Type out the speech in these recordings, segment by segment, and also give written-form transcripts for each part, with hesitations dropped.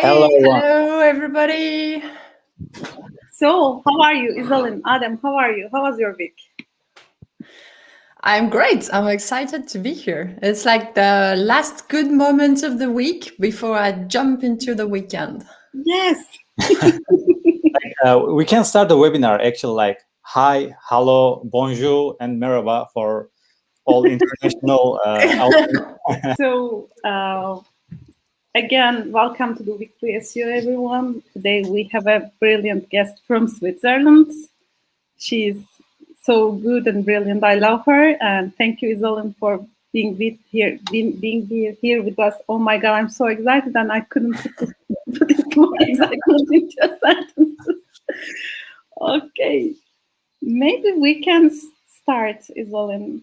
Hello, Hello everybody. So, how are you, Isaline? Adam, how are you? How was your week? I'm great. I'm excited to be here. It's like the last good moment of the week before I jump into the weekend. Yes. we can start the webinar actually like hi, hello, bonjour, and merhaba for all international. So, again, welcome to the Weekly SEO, everyone. Today we have a brilliant guest from Switzerland. She's so good and brilliant. I love her, and thank you, Isaline, for being here with us. Oh my God, I'm so excited, and I couldn't put it more excitement into a sentence. Okay, maybe we can start, Isaline.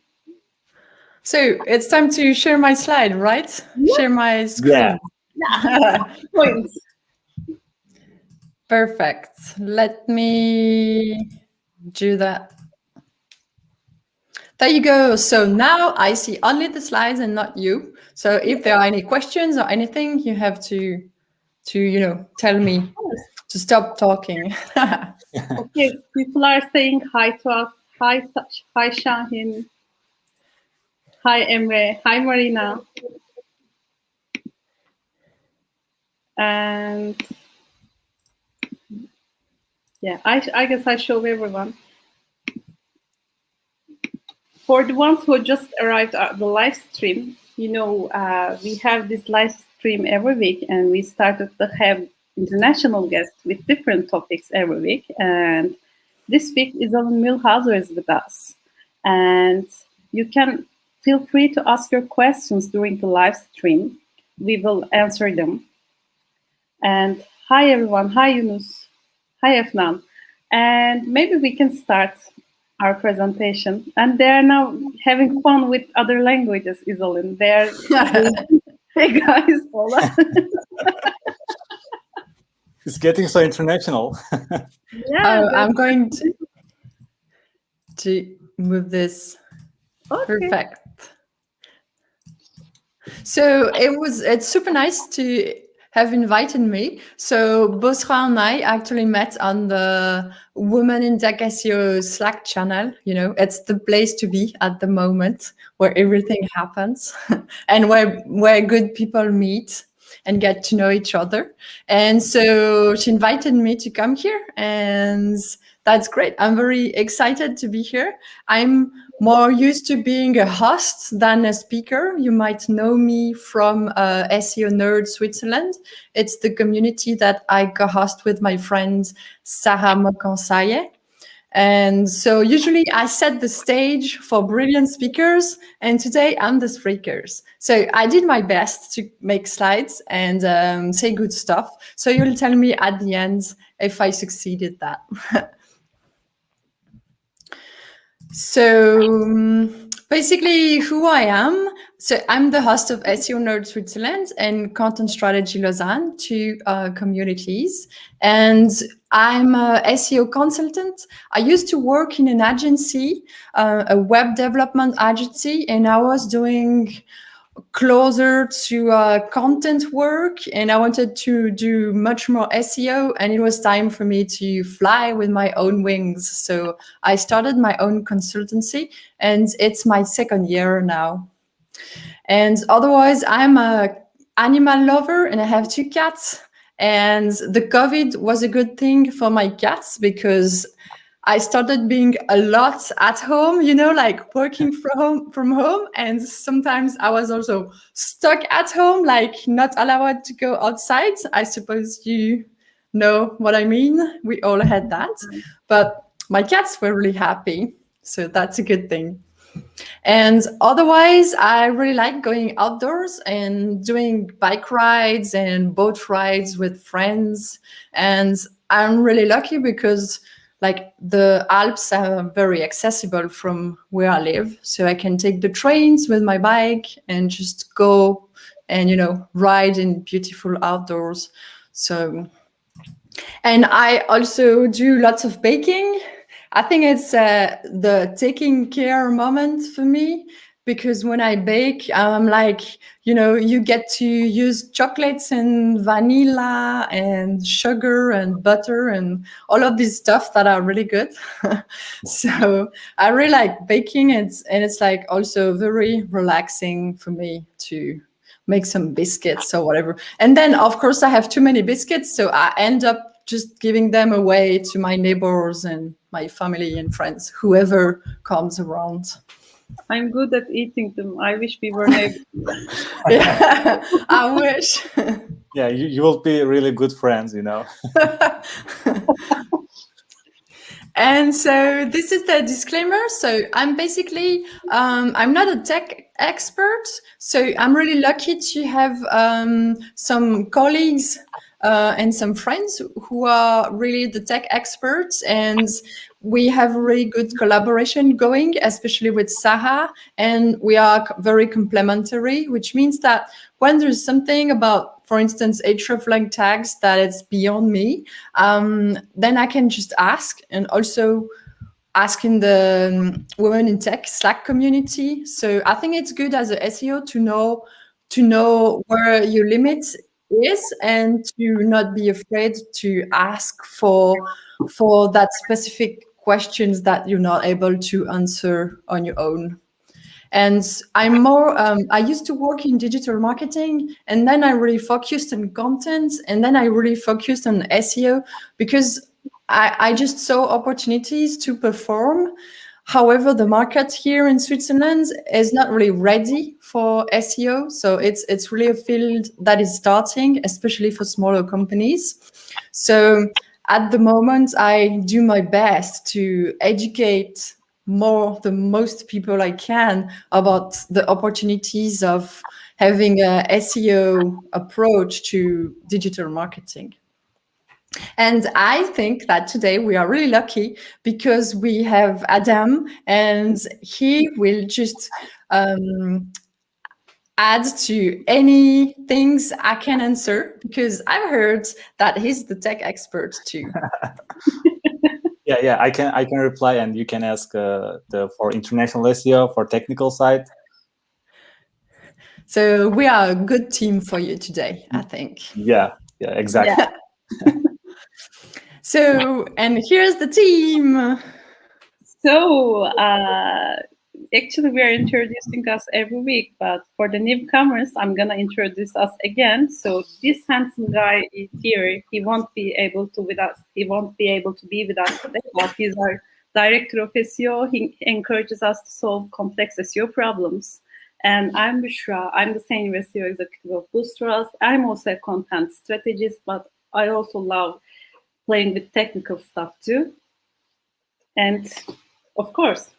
So it's time to share my slide, right? Yeah. Share my screen. Yeah. Points. Perfect. Let me do that. There you go. So now I see only the slides and not you. So if there are any questions or anything, you have to tell me to stop talking. Okay, people are saying hi to us. Hi Shahin. Hi Emre. Hi Marina. And yeah, I guess I show everyone. For the ones who just arrived at the live stream, we have this live stream every week, and we started to have international guests with different topics every week. And this week, Isaline Mülhauser is with us. And you can feel free to ask your questions during the live stream. We will answer them. And hi, everyone. Hi, Yunus. Hi, Efnan. And maybe we can start our presentation. And they're now having fun with other languages, Isaline. They're hey guys, hola. It's getting so international. Yeah, I'm going to move this. okay. Perfect. So it's super nice to have invited me. So Bosra and I actually met on the Women in Tech SEO Slack channel. It's the place to be at the moment where everything happens and where good people meet and get to know each other. And so she invited me to come here, and that's great. I'm very excited to be here. I'm more used to being a host than a speaker. You might know me from SEOnerdSwitzerland. It's the community that I co-host with my friend Sarah Mokansaye. And so usually I set the stage for brilliant speakers, and today I'm the speakers. So I did my best to make slides and say good stuff. So you'll tell me at the end if I succeeded that. So basically who I am. So I'm the host of SEOnerdSwitzerland and Content Strategy Lausanne, two communities. And I'm a SEO consultant. I used to work in an agency, a web development agency, and I was doing closer to content work, and I wanted to do much more SEO, and it was time for me to fly with my own wings. So I started my own consultancy, and it's my second year now. And otherwise, I'm a animal lover, and I have 2 cats. And the COVID was a good thing for my cats because I started being a lot at home, like working from home. And sometimes I was also stuck at home, like not allowed to go outside. I suppose you know what I mean. We all had that. But my cats were really happy. So that's a good thing. And otherwise, I really like going outdoors and doing bike rides and boat rides with friends. And I'm really lucky because the Alps are very accessible from where I live. So I can take the trains with my bike and just go and, ride in beautiful outdoors. So, and I also do lots of baking. I think it's the taking care moment for me. because when I bake, I'm like, you get to use chocolates and vanilla and sugar and butter and all of these stuff that are really good. So I really like baking, and it's like also very relaxing for me to make some biscuits or whatever. And then of course I have too many biscuits, so I end up just giving them away to my neighbors and my family and friends, whoever comes around. I'm good at eating them. I wish we were neighbors. Yeah, I wish. Yeah, you will be really good friends, And so this is the disclaimer. So I'm basically, I'm not a tech expert. So I'm really lucky to have some colleagues and some friends who are really the tech experts. And we have really good collaboration going, especially with Saha. And we are very complementary, which means that when there's something about, for instance, hreflang tags that it's beyond me, then I can just ask, and also ask in the Women in Tech Slack community. So I think it's good as a SEO to know where your limit is, and to not be afraid to ask for that specific questions that you're not able to answer on your own. And I'm more, I used to work in digital marketing, and then I really focused on content, and then I really focused on SEO, because I just saw opportunities to perform. However, the market here in Switzerland is not really ready for SEO. So it's really a field that is starting, especially for smaller companies. So at the moment, I do my best to educate the most people I can about the opportunities of having a SEO approach to digital marketing. And I think that today we are really lucky because we have Adam, and he will just add to any things I can answer, because I've heard that he's the tech expert too. Yeah, I can reply, and you can ask for international SEO, for technical side. So we are a good team for you today, I think. Yeah, exactly. Yeah. So, and here's the team. So, actually, we are introducing us every week, but for the newcomers, I'm gonna introduce us again. So, this handsome guy here, he won't be able to be with us today, but he's our director of SEO. He encourages us to solve complex SEO problems. And I'm Bushra. I'm the senior SEO executive of Boosters. I'm also a content strategist, but I also love playing with technical stuff too. And of course.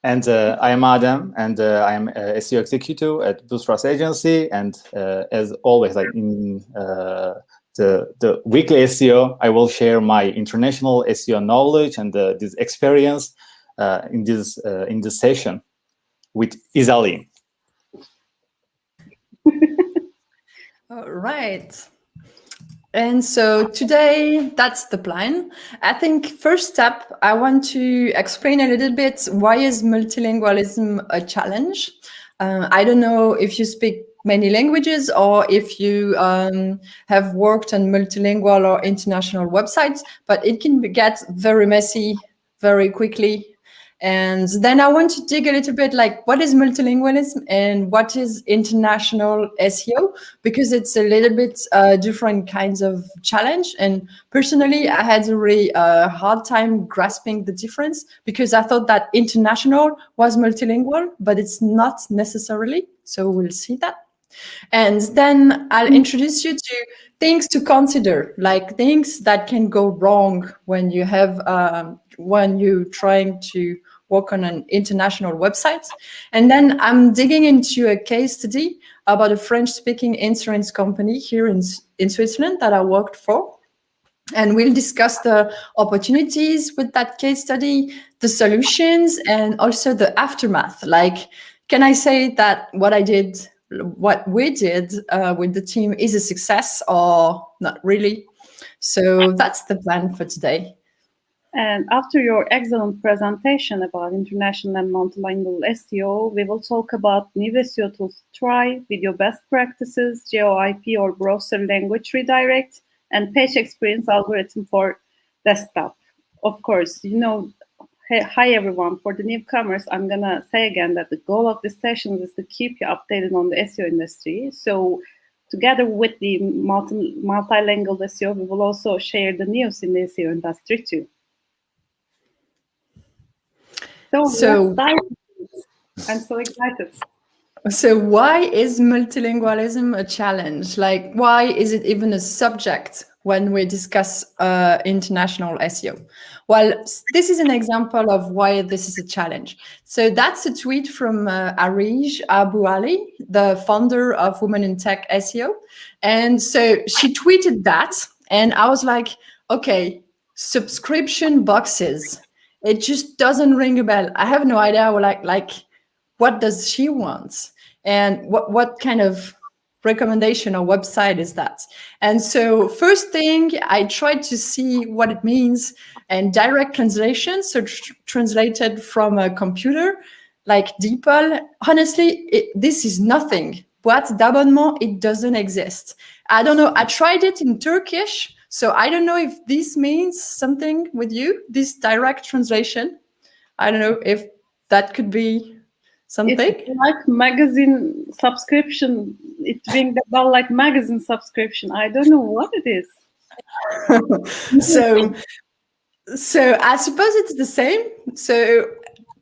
And I am Adam, and I am a SEO executive at Boosters Agency. And as always, like in the weekly SEO, I will share my international SEO knowledge and this experience in this session with Isaline. All right. And so today, that's the plan. I think first step, I want to explain a little bit why is multilingualism a challenge. I don't know if you speak many languages or if you have worked on multilingual or international websites, but it can get very messy very quickly. And then I want to dig a little bit like what is multilingualism and what is international SEO, because it's a little bit different kinds of challenge. And personally, I had a really hard time grasping the difference, because I thought that international was multilingual, but it's not necessarily. So we'll see that. And then I'll introduce you to things to consider, like things that can go wrong when you have when you're trying to work on an international website. And then I'm digging into a case study about a French-speaking insurance company here in Switzerland that I worked for. And we'll discuss the opportunities with that case study, the solutions, and also the aftermath. Like, can I say that what we did with the team is a success or not really? So that's the plan for today. And after your excellent presentation about international and multilingual SEO, we will talk about new SEO tools to try, video best practices, GeoIP or browser language redirect, and page experience algorithm for desktop. Of course, hi everyone. For the newcomers, I'm gonna say again that the goal of this session is to keep you updated on the SEO industry. So together with the multilingual SEO, we will also share the news in the SEO industry too. So I'm so excited. So why is multilingualism a challenge? Like, why is it even a subject when we discuss international SEO? Well, this is an example of why this is a challenge. So that's a tweet from Arij Abu Ali, the founder of Women in Tech SEO. And so she tweeted that, and I was like, okay, subscription boxes. It just doesn't ring a bell. I have no idea what does she want? And what kind of recommendation or website is that? And so first thing, I tried to see what it means and direct translation, so translated from a computer, like DeepL. Honestly, this is nothing. Boîte d'abonnement, it doesn't exist. I don't know. I tried it in Turkish. So I don't know if this means something with you, this direct translation. I don't know if that could be something. It's like magazine subscription. It rings a bell like magazine subscription. I don't know what it is. So I suppose it's the same. So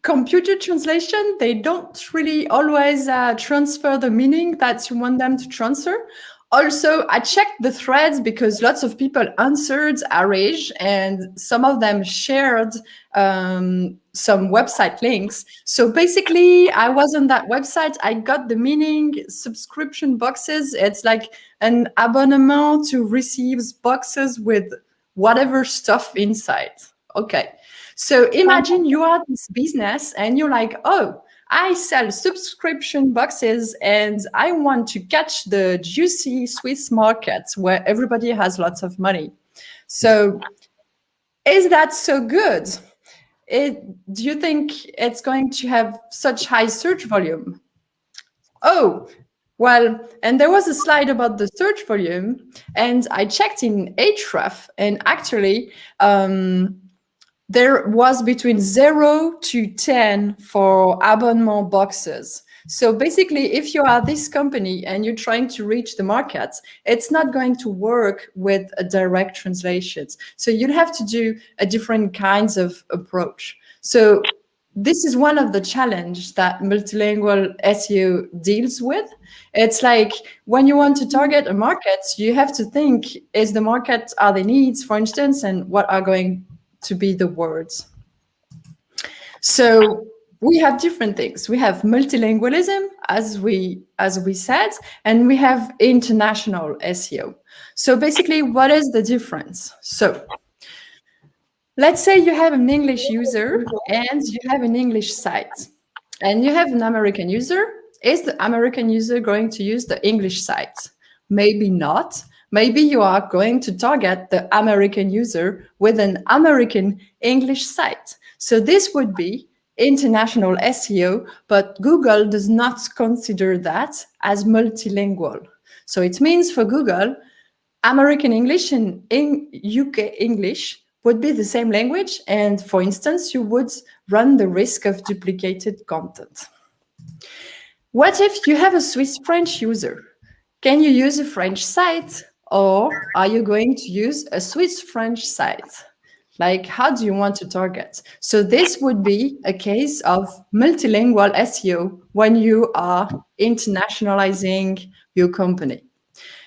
computer translation, they don't really always transfer the meaning that you want them to transfer. Also, I checked the threads because lots of people answered Arij and some of them shared some website links. So basically, I was on that website. I got the meaning, subscription boxes. It's like an abonnement to receive boxes with whatever stuff inside. Okay. So imagine you are this business and you're like, oh, I sell subscription boxes and I want to catch the juicy Swiss market where everybody has lots of money. So is that so good? Do you think it's going to have such high search volume? Oh, well, and there was a slide about the search volume and I checked in Ahrefs and actually, there was between 0 to 10 for abonnement boxes. So basically, if you are this company and you're trying to reach the markets, it's not going to work with a direct translations. So you'd have to do a different kinds of approach. So this is one of the challenges that multilingual SEO deals with. It's like when you want to target a market, you have to think, is the market, are the needs, for instance, and what are going to be the words. So we have different things. We have multilingualism, as we said, and we have international SEO. So basically, what is the difference? So let's say you have an English user and you have an English site, and you have an American user. Is the American user going to use the English site? Maybe not. Maybe you are going to target the American user with an American English site. So this would be international SEO, but Google does not consider that as multilingual. So it means for Google, American English and UK English would be the same language. And for instance, you would run the risk of duplicated content. What if you have a Swiss French user? Can you use a French site? Or are you going to use a Swiss French site? Like, how do you want to target? So this would be a case of multilingual SEO when you are internationalizing your company.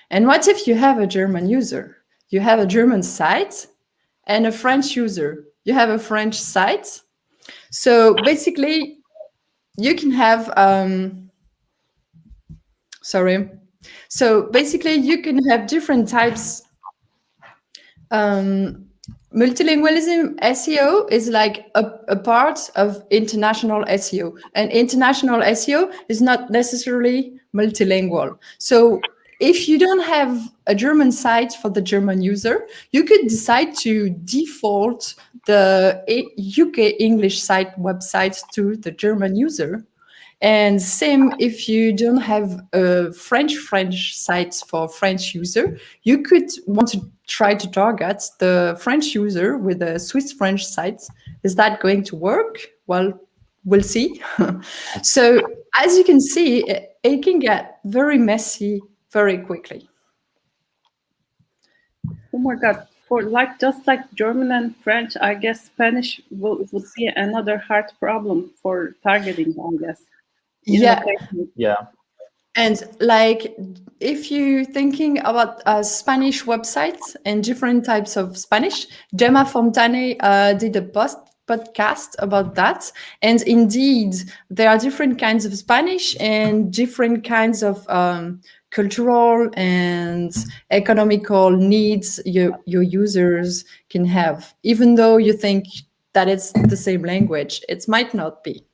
And what if you have a German user? You have a German site and a French user. You have a French site. So basically, you can have, So basically, you can have different types. Multilingualism SEO is like a part of international SEO, and international SEO is not necessarily multilingual. So if you don't have a German site for the German user, you could decide to default the UK English site website to the German user. And same if you don't have a French site for French user, you could want to try to target the French user with a Swiss French site. Is that going to work? Well, we'll see. So as you can see, it can get very messy very quickly. Oh my God. For just like German and French, I guess Spanish would be another hard problem for targeting, I guess. Yeah. And like, if you're thinking about Spanish websites and different types of Spanish, Gemma Fontane did a podcast about that. And indeed, there are different kinds of Spanish and different kinds of cultural and economical needs your users can have. Even though you think that it's the same language, it might not be.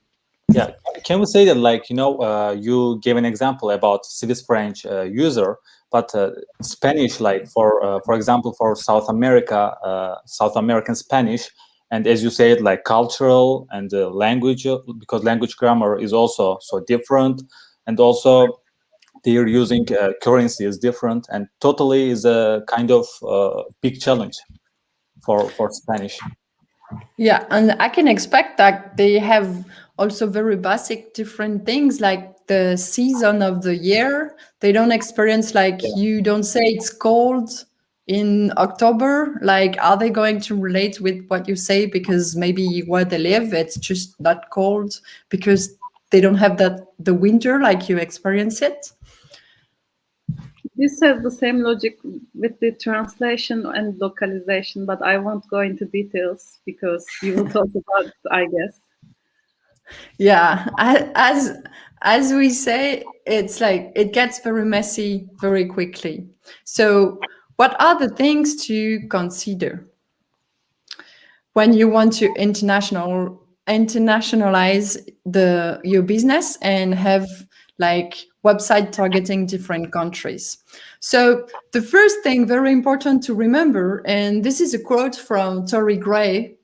Yeah, can we say that, like, you gave an example about Swiss French user, but Spanish, like for example, for South America, South American Spanish, and as you said, like cultural and language, because language grammar is also so different, and also they're using currency is different, and totally is a kind of big challenge for Spanish. Yeah, and I can expect that they have also very basic different things like the season of the year. They don't experience like you don't say it's cold in October. Like, are they going to relate with what you say because maybe where they live it's just not cold because they don't have the winter like you experience it? This has the same logic with the translation and localization, but I won't go into details because you will talk about it, I guess. Yeah, as we say, it's like it gets very messy very quickly. So what are the things to consider when you want to internationalize your business and have like website targeting different countries? So the first thing very important to remember, and this is a quote from Tori Gray,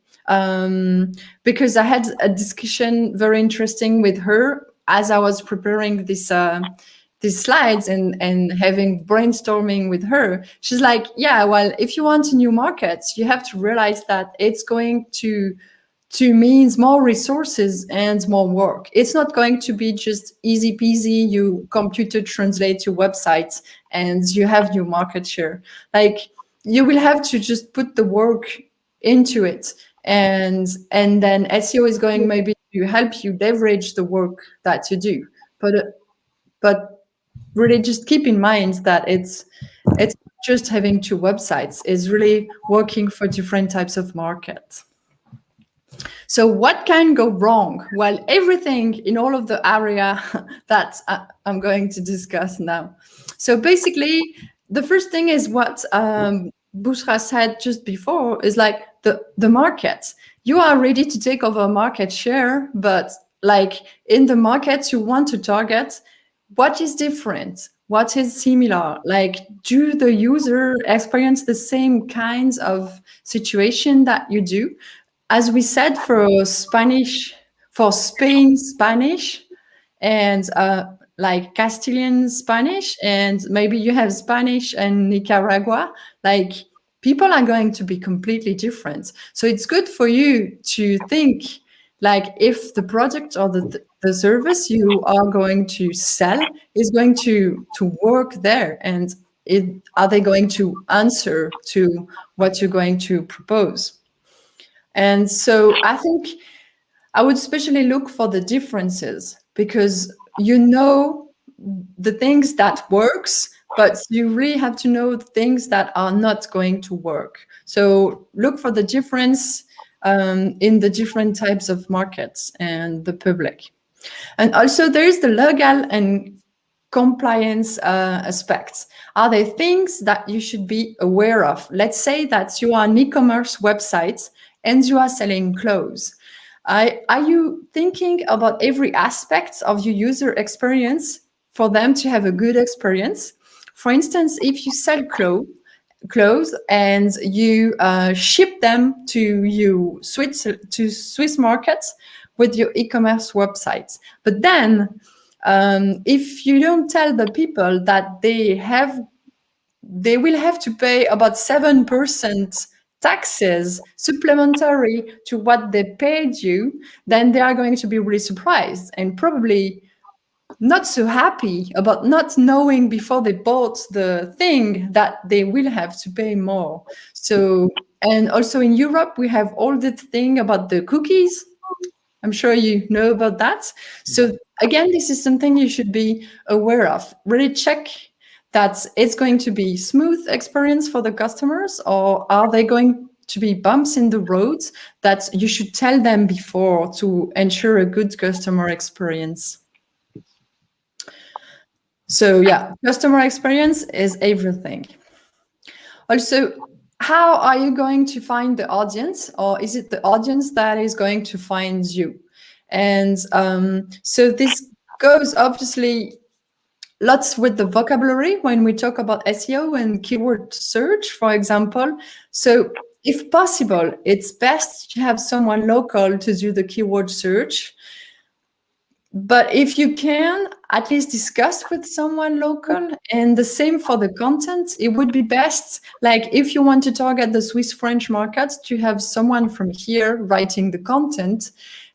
because I had a discussion very interesting with her as I was preparing these slides and having brainstorming with her. She's like, yeah, well, if you want new markets, you have to realize that it's going to means more resources and more work. It's not going to be just easy peasy, you computer translate your website and you have your market share. Like, you will have to just put the work into it. And then SEO is going maybe to help you leverage the work that you do. But really just keep in mind that it's just having two websites, is really working for different types of markets. So what can go wrong? Well, everything in all of the area that I'm going to discuss now. So basically, the first thing is what Bushra said just before, is like the market. You are ready to take over market share, but like in the markets you want to target, what is different? What is similar? Like, do the user experience the same kinds of situation that you do? As we said, for Spain Spanish, and like Castilian Spanish, and maybe you have Spanish and Nicaragua, like people are going to be completely different. So it's good for you to think like if the product or the service you are going to sell is going to work there, and are they going to answer to what you're going to propose? And so I think I would especially look for the differences, because you know the things that works, but you really have to know the things that are not going to work. So look for the difference in the different types of markets and the public. And also there is the legal and compliance aspects. Are there things that you should be aware of? Let's say that you are an e-commerce website and you are selling clothes. Are you thinking about every aspect of your user experience for them to have a good experience? For instance, if you sell clothes and you ship them to Swiss markets with your e-commerce websites, but then if you don't tell the people that they will have to pay about 7% taxes supplementary to what they paid you, then they are going to be really surprised and probably not so happy about not knowing before they bought the thing that they will have to pay more. So, and also in Europe, we have all the thing about the cookies. I'm sure you know about that. So again, this is something you should be aware of. Really check that it's going to be smooth experience for the customers, or are they going to be bumps in the road that you should tell them before to ensure a good customer experience. So yeah, customer experience is everything. Also, how are you going to find the audience, or is it the audience that is going to find you? And so this goes obviously lots with the vocabulary when we talk about SEO and keyword search, for example. So if possible, it's best to have someone local to do the keyword search. But if you can, at least discuss with someone local. And the same for the content. It would be best, like if you want to target the Swiss French market, to have someone from here writing the content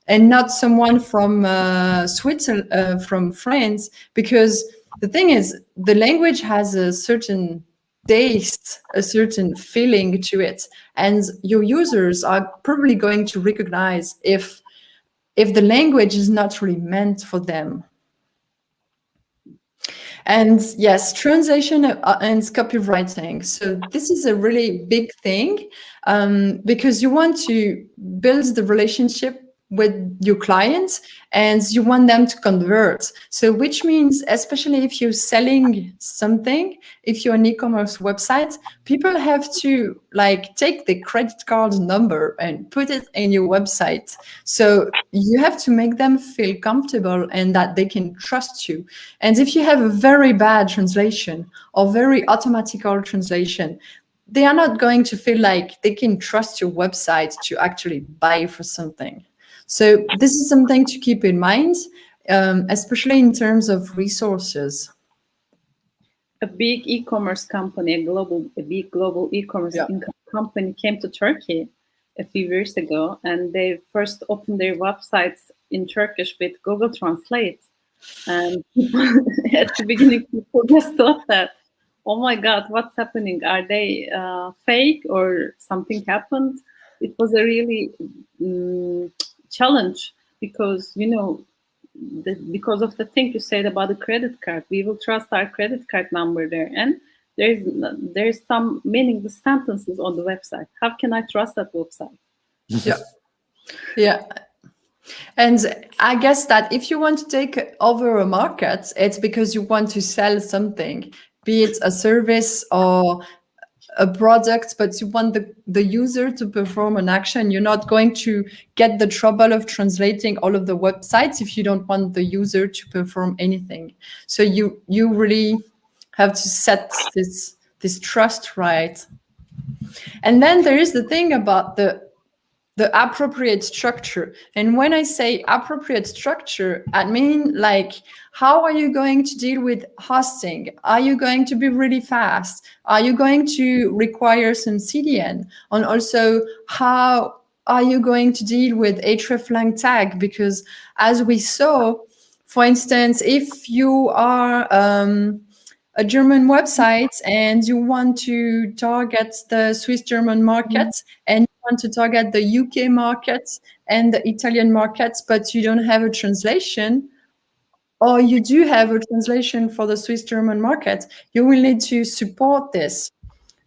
and not someone from Switzerland, from France, because the thing is, the language has a certain taste, a certain feeling to it. And your users are probably going to recognize if the language is not really meant for them. And yes, translation and copywriting. So this is a really big thing because you want to build the relationship with your clients and you want them to convert. So which means, especially if you're selling something, if you're an e-commerce website, people have to like take the credit card number and put it in your website. So you have to make them feel comfortable and that they can trust you. And if you have a very bad translation or very automatical translation, they are not going to feel like they can trust your website to actually buy for something. So this is something to keep in mind, especially in terms of resources. A big e-commerce company, a big global e-commerce company came to Turkey a few years ago, and they first opened their websites in Turkish with Google Translate. And people, at the beginning, people just thought that, oh my God, what's happening? Are they fake or something happened? It was a really challenge because, you know, because of the thing you said about the credit card, we will trust our credit card number there, and there's some meaningless sentences on the website. How can I trust that website? Yeah. And I guess that if you want to take over a market, it's because you want to sell something, be it a service or a product, but you want the user to perform an action. You're not going to get the trouble of translating all of the websites if you don't want the user to perform anything. So you really have to set this trust right. And then there is the thing about the appropriate structure. And when I say appropriate structure, I mean, like, how are you going to deal with hosting? Are you going to be really fast? Are you going to require some CDN? And also, how are you going to deal with hreflang tag? Because as we saw, for instance, if you are a German website and you want to target the Swiss German market and you want to target the UK market and the Italian markets, but you don't have a translation, or you do have a translation for the Swiss German market, you will need to support this.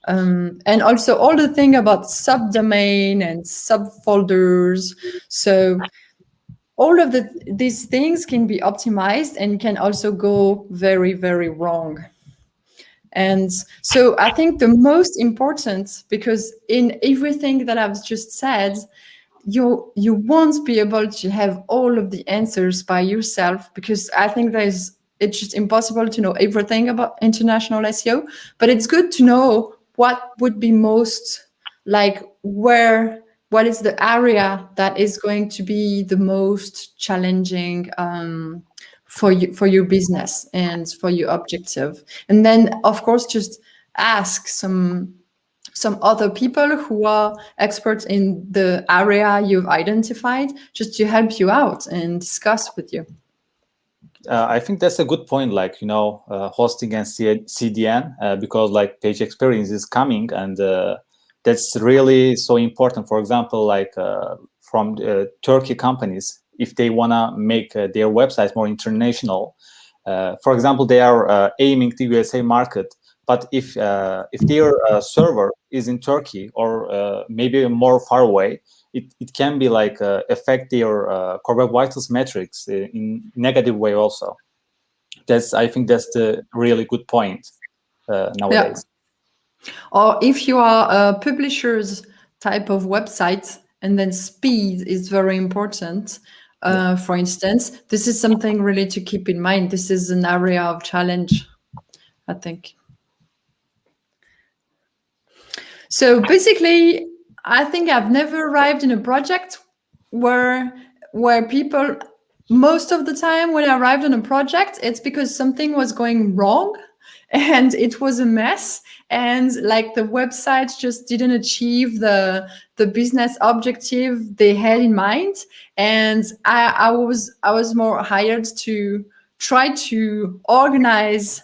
And also all the thing about subdomain and subfolders. So all of these things can be optimized and can also go very, very wrong. And so I think the most important, because in everything that I've just said, you won't be able to have all of the answers by yourself, because I think there's it's just impossible to know everything about international SEO, but it's good to know what would be most like what is the area that is going to be the most challenging for your business and for your objective. And then of course just ask some other people who are experts in the area you've identified, just to help you out and discuss with you. I think that's a good point, like, hosting and CDN, because like page experience is coming, and that's really so important. For example, like from Turkey companies, if they want to make their websites more international, for example, they are aiming the USA market, but if their server is in Turkey or maybe more far away, it can be like affect their core web vitals metrics in negative way also. I think that's the really good point nowadays. Yeah. Or if you are a publisher's type of website, and then speed is very important. For instance, this is something really to keep in mind. This is an area of challenge, I think. So basically, I think I've never arrived in a project where people, most of the time when I arrived on a project, it's because something was going wrong and it was a mess, and like the website just didn't achieve the business objective they had in mind. And I was more hired to try to organize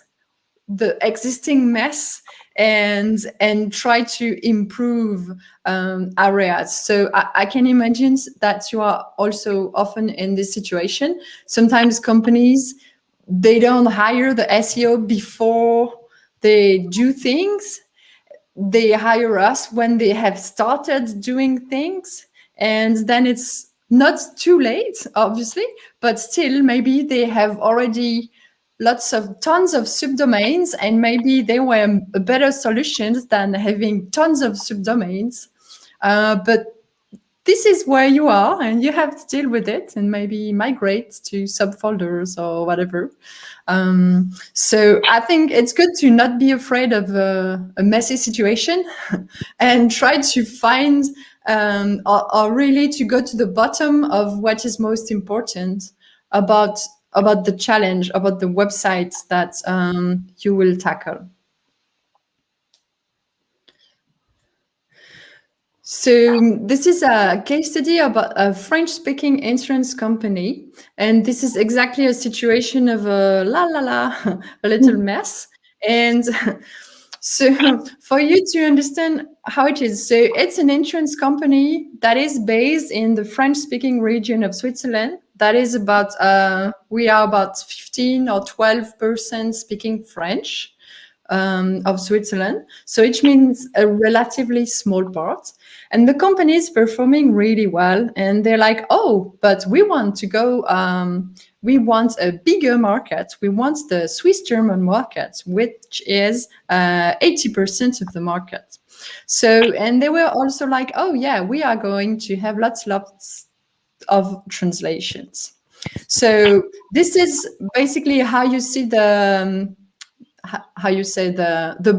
the existing mess and try to improve areas. So I can imagine that you are also often in this situation. Sometimes companies, they don't hire the SEO before they do things. They hire us when they have started doing things, and then it's not too late, obviously, but still maybe they have already tons of subdomains, and maybe they were a better solution than having tons of subdomains. But this is where you are, and you have to deal with it and maybe migrate to subfolders or whatever. So I think it's good to not be afraid of a messy situation and try to find or really to go to the bottom of what is most important about the challenge, about the website that you will tackle. So this is a case study about a French-speaking insurance company, and this is exactly a situation of a little mess. And so for you to understand how it is, so it's an insurance company that is based in the French-speaking region of Switzerland. That is about, we are about 15 or 12% speaking French of Switzerland. So it means a relatively small part. And the company is performing really well. And they're like, oh, but we want to go, we want a bigger market. We want the Swiss-German market, which is 80% of the market. So, and they were also like, oh yeah, we are going to have lots of translations. So this is basically how you see the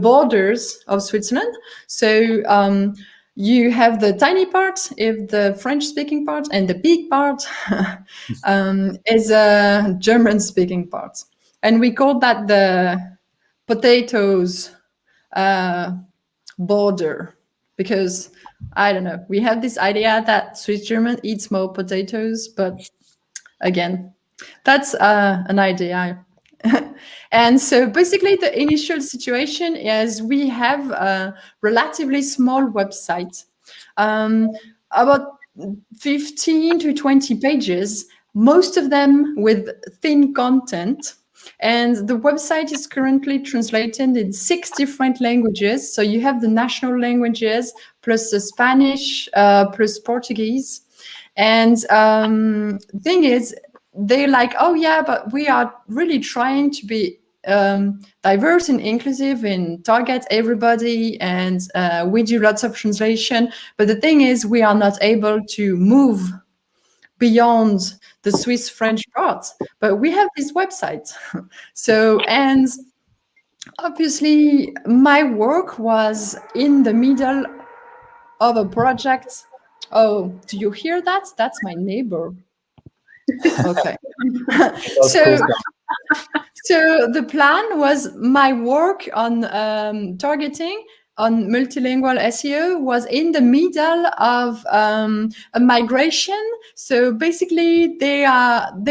borders of Switzerland. So you have the tiny part, if the French-speaking part, and the big part is a German-speaking part. And we call that the potatoes border, because, I don't know, we have this idea that Swiss-German eats more potatoes, but again, that's an idea. And so basically the initial situation is we have a relatively small website, about 15 to 20 pages, most of them with thin content. And the website is currently translated in 6 different languages. So you have the national languages, plus the Spanish, plus Portuguese. And the thing is, they're like, oh yeah, but we are really trying to be diverse and inclusive and target everybody, and we do lots of translation. But the thing is, we are not able to move beyond the Swiss-French part, but we have this website. So, and obviously my work was in the middle of a project. Oh, do you hear that? That's my neighbor. Okay. So the plan was my work on targeting on multilingual SEO was in the middle of a migration. So basically they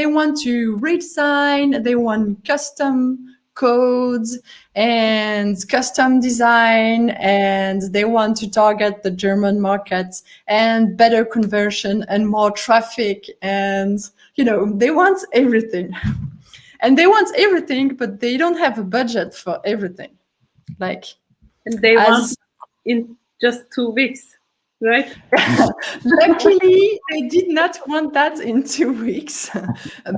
want to redesign, they want custom codes and custom design, and they want to target the German market and better conversion and more traffic, and they want everything. And they want everything, but they don't have a budget for everything. And they want in just 2 weeks, right? Luckily, they did not want that in 2 weeks.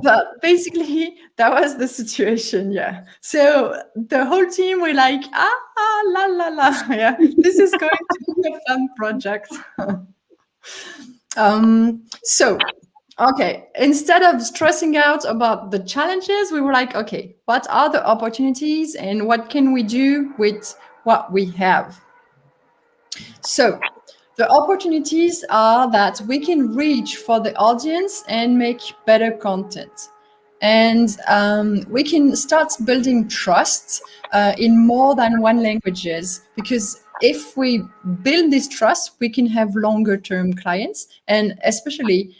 But basically, that was the situation, yeah. So the whole team were like, la, la, la. Yeah, this is going to be a fun project. Okay, instead of stressing out about the challenges, we were like, okay, what are the opportunities and what can we do with what we have? So the opportunities are that we can reach for the audience and make better content. And we can start building trust in more than one languages, because if we build this trust, we can have longer term clients, and especially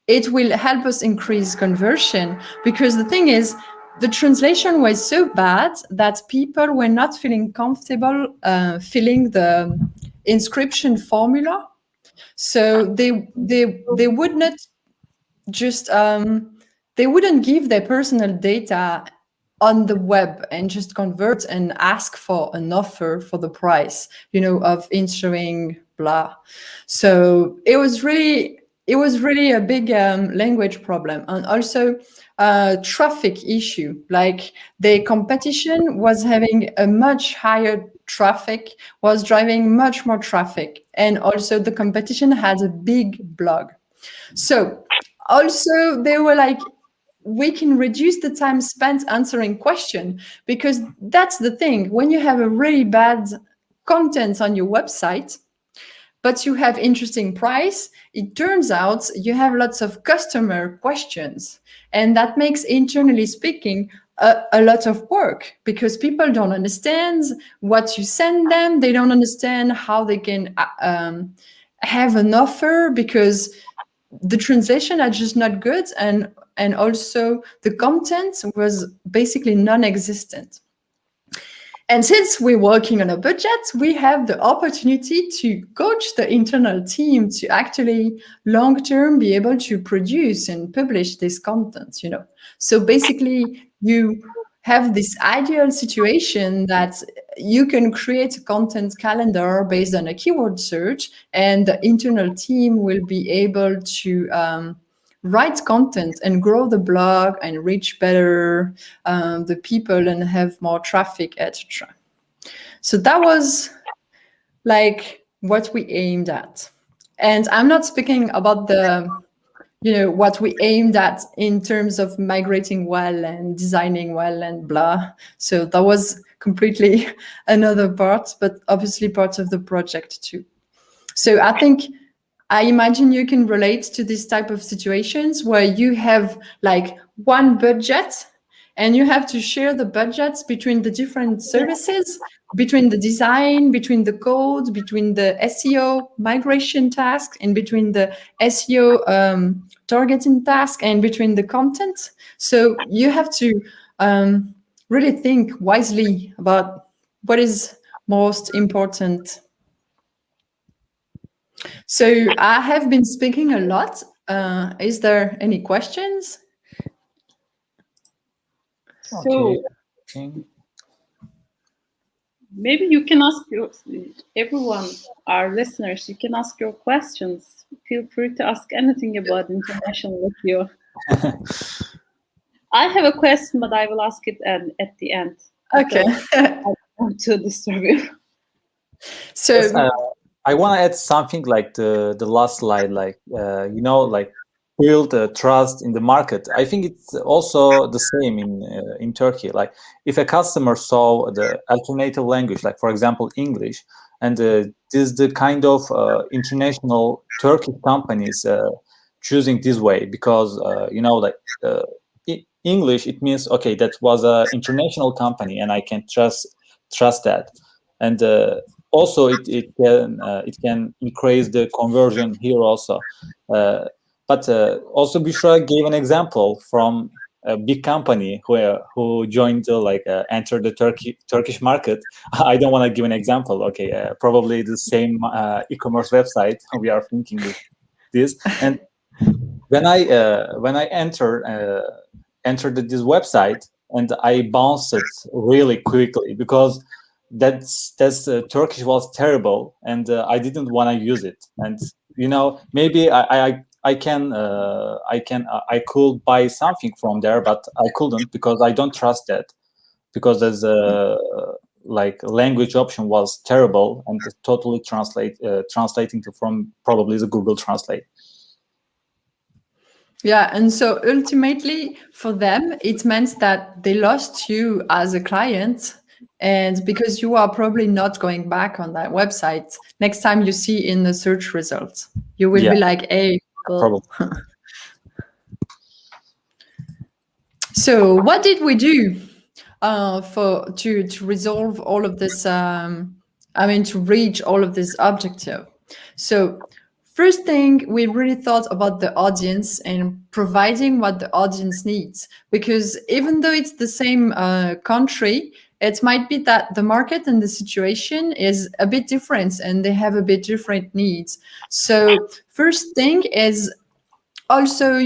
it will help us increase conversion, because the thing is, the translation was so bad that people were not feeling comfortable filling the inscription formula. So they would not just they wouldn't give their personal data on the web and just convert and ask for an offer for the price, of insuring blah. So it was really a big language problem, and also traffic issue. Like the competition was having a much higher traffic, was driving much more traffic, and also the competition had a big blog. So also they were like, we can reduce the time spent answering questions, because that's the thing. When you have a really bad content on your website, but you have interesting price, it turns out you have lots of customer questions. And that makes, internally speaking, a lot of work, because people don't understand what you send them. They don't understand how they can have an offer, because the translation are just not good. And also the content was basically non-existent. And since we're working on a budget, we have the opportunity to coach the internal team to actually long-term be able to produce and publish this content, So basically, you have this ideal situation that you can create a content calendar based on a keyword search, and the internal team will be able to write content and grow the blog and reach better the people and have more traffic, etc. So that was like what we aimed at. And I'm not speaking about the, what we aimed at in terms of migrating well and designing well and blah. So that was completely another part, but obviously part of the project too. So I imagine you can relate to this type of situations where you have like one budget and you have to share the budgets between the different services, between the design, between the code, between the SEO migration task, and between the SEO targeting task, and between the content. So you have to really think wisely about what is most important. So I have been speaking a lot. Is there any questions? So maybe you can ask everyone, our listeners, you can ask your questions. Feel free to ask anything about international SEO. I have a question, but I will ask it at the end. Okay. I don't want to disturb you. So I want to add something like the last slide, like build trust in the market. I think it's also the same in Turkey. Like if a customer saw the alternative language, like for example English, and this is the kind of international Turkish companies choosing this way because like English, it means okay, that was a international company and I can trust that, and also it can increase the conversion here also. But also Büşra gave an example from a big company who joined enter the Turkish market. I don't want to give an example. Okay, probably the same e-commerce website we are thinking with this. And when I entered this website, and I bounced it really quickly because that's Turkish was terrible, and I didn't want to use it. And maybe I could buy something from there, but I couldn't because I don't trust that, because there's language option was terrible and totally translating from probably the Google Translate. Yeah, and so ultimately for them, it meant that they lost you as a client, and because you are probably not going back on that website next time you see in the search results, you will be like, hey, well. So what did we do to resolve all of this? To reach all of this objective. So first thing, we really thought about the audience and providing what the audience needs, because even though it's the same country, it might be that the market and the situation is a bit different and they have a bit different needs. So first thing is also,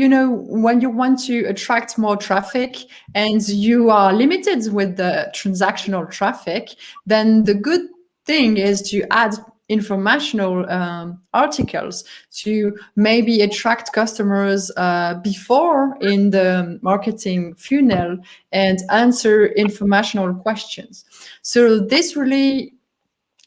when you want to attract more traffic and you are limited with the transactional traffic, then the good thing is to add informational articles to maybe attract customers before in the marketing funnel and answer informational questions. So this really,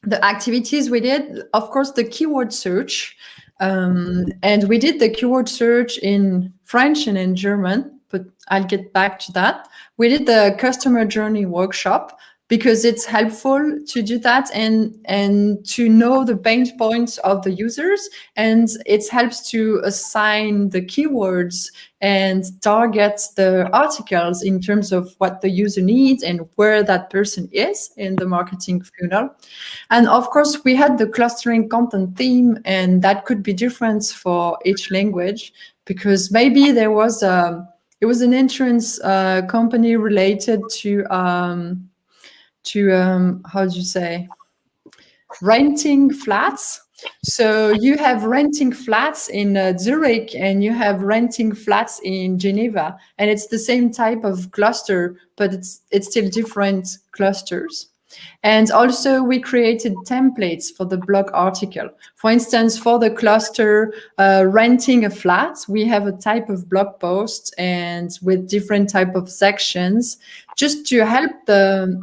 the activities we did, of course, the keyword search, and we did the keyword search in French and in German, but I'll get back to that. We did the customer journey workshop because it's helpful to do that and to know the pain points of the users, and it helps to assign the keywords and target the articles in terms of what the user needs and where that person is in the marketing funnel. And of course, we had the clustering content theme, and that could be different for each language, because maybe there was it was an insurance company related to how do you say, renting flats. So you have renting flats in Zurich and you have renting flats in Geneva, and it's the same type of cluster, but it's still different clusters. And also we created templates for the blog article. For instance, for the cluster renting a flat, we have a type of blog post and with different type of sections, just to help the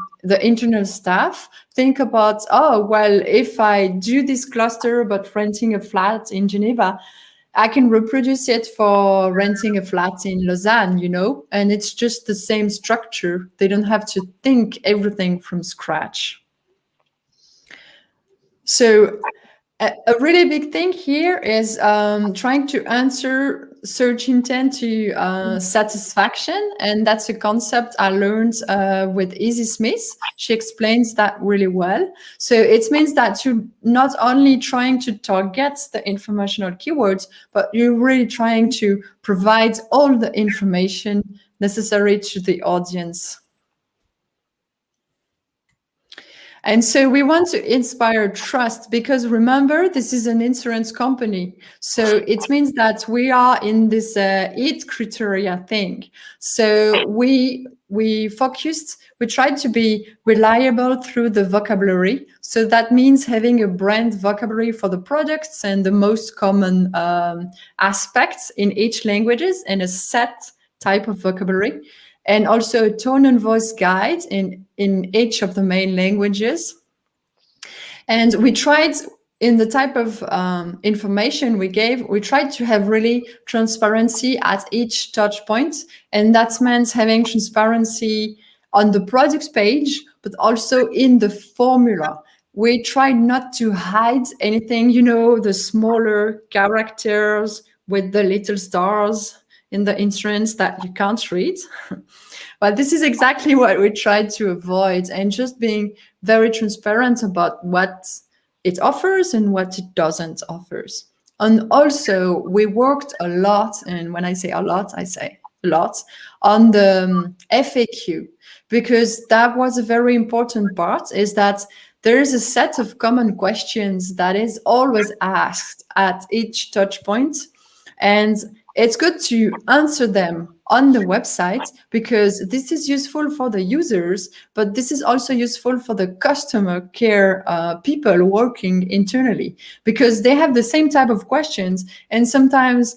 internal staff think about, oh, well, if I do this cluster but renting a flat in Geneva, I can reproduce it for renting a flat in Lausanne, and it's just the same structure. They don't have to think everything from scratch. So a really big thing here is trying to answer search intent to satisfaction. And that's a concept I learned with Izzy Smith. She explains that really well. So it means that you're not only trying to target the informational keywords, but you're really trying to provide all the information necessary to the audience. And so we want to inspire trust, because remember, this is an insurance company. So it means that we are in this EAT criteria thing. So we tried to be reliable through the vocabulary. So that means having a brand vocabulary for the products and the most common aspects in each languages and a set type of vocabulary. And also a tone and voice guide in each of the main languages. And we tried in the type of information we gave, we tried to have really transparency at each touch point. And that meant having transparency on the products page, but also in the formula. We tried not to hide anything, you know, the smaller characters with the little stars in the entrance that you can't read. But this is exactly what we tried to avoid, and just being very transparent about what it offers and what it doesn't offers. And also we worked a lot, and when I say a lot, I say a lot, on the FAQ, because that was a very important part, is that there is a set of common questions that is always asked at each touch point. And it's good to answer them on the website, because this is useful for the users, but this is also useful for the customer care people working internally, because they have the same type of questions, and sometimes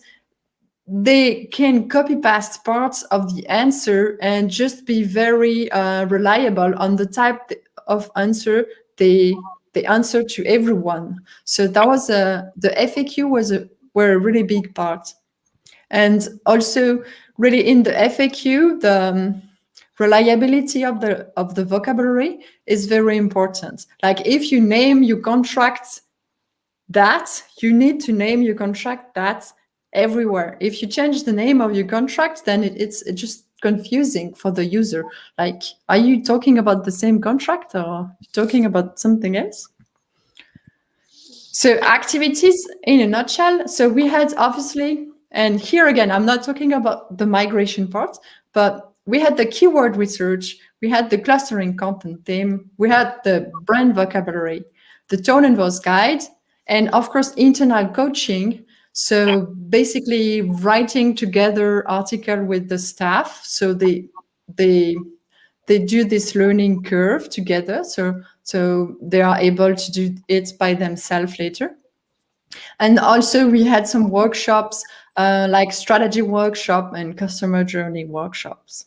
they can copy paste parts of the answer and just be very reliable on the type of answer they answer to everyone. So that was the FAQ were a really big part. And also, really in the FAQ, the reliability of the vocabulary is very important. Like if you name your contract that, you need to name your contract that everywhere. If you change the name of your contract, then it's just confusing for the user. Like, are you talking about the same contract, or talking about something else? So activities in a nutshell. So we had obviously, and here again, I'm not talking about the migration part, but we had the keyword research, we had the clustering content theme, we had the brand vocabulary, the tone and voice guide, and of course, internal coaching. So basically writing together article with the staff. So they do this learning curve together. So they are able to do it by themselves later. And also we had some workshops, like strategy workshop and customer journey workshops.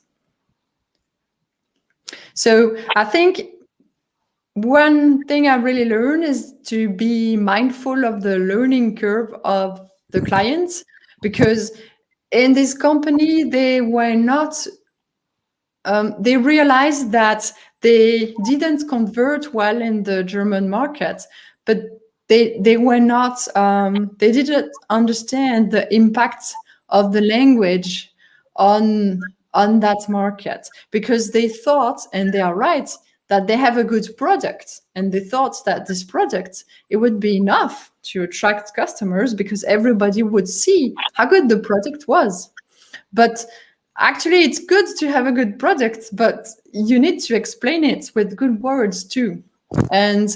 So I think one thing I really learned is to be mindful of the learning curve of the clients, because in this company, they were not, they realized that they didn't convert well in the German market, but they were not, they didn't understand the impact of the language on that market, because they thought, and they are right, that they have a good product, and they thought that this product, it would be enough to attract customers because everybody would see how good the product was. But actually, it's good to have a good product, but you need to explain it with good words too. And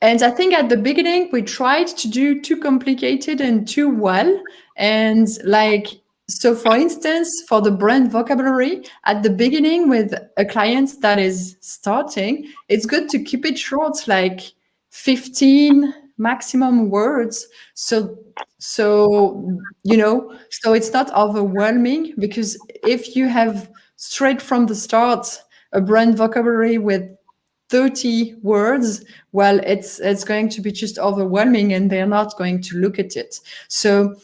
I think at the beginning, we tried to do too complicated and too well. And like, so for instance, for the brand vocabulary, at the beginning with a client that is starting, it's good to keep it short, like 15 maximum words. So you know, so it's not overwhelming, because if you have straight from the start a brand vocabulary with 30 words, well, it's going to be just overwhelming, and they're not going to look at it. So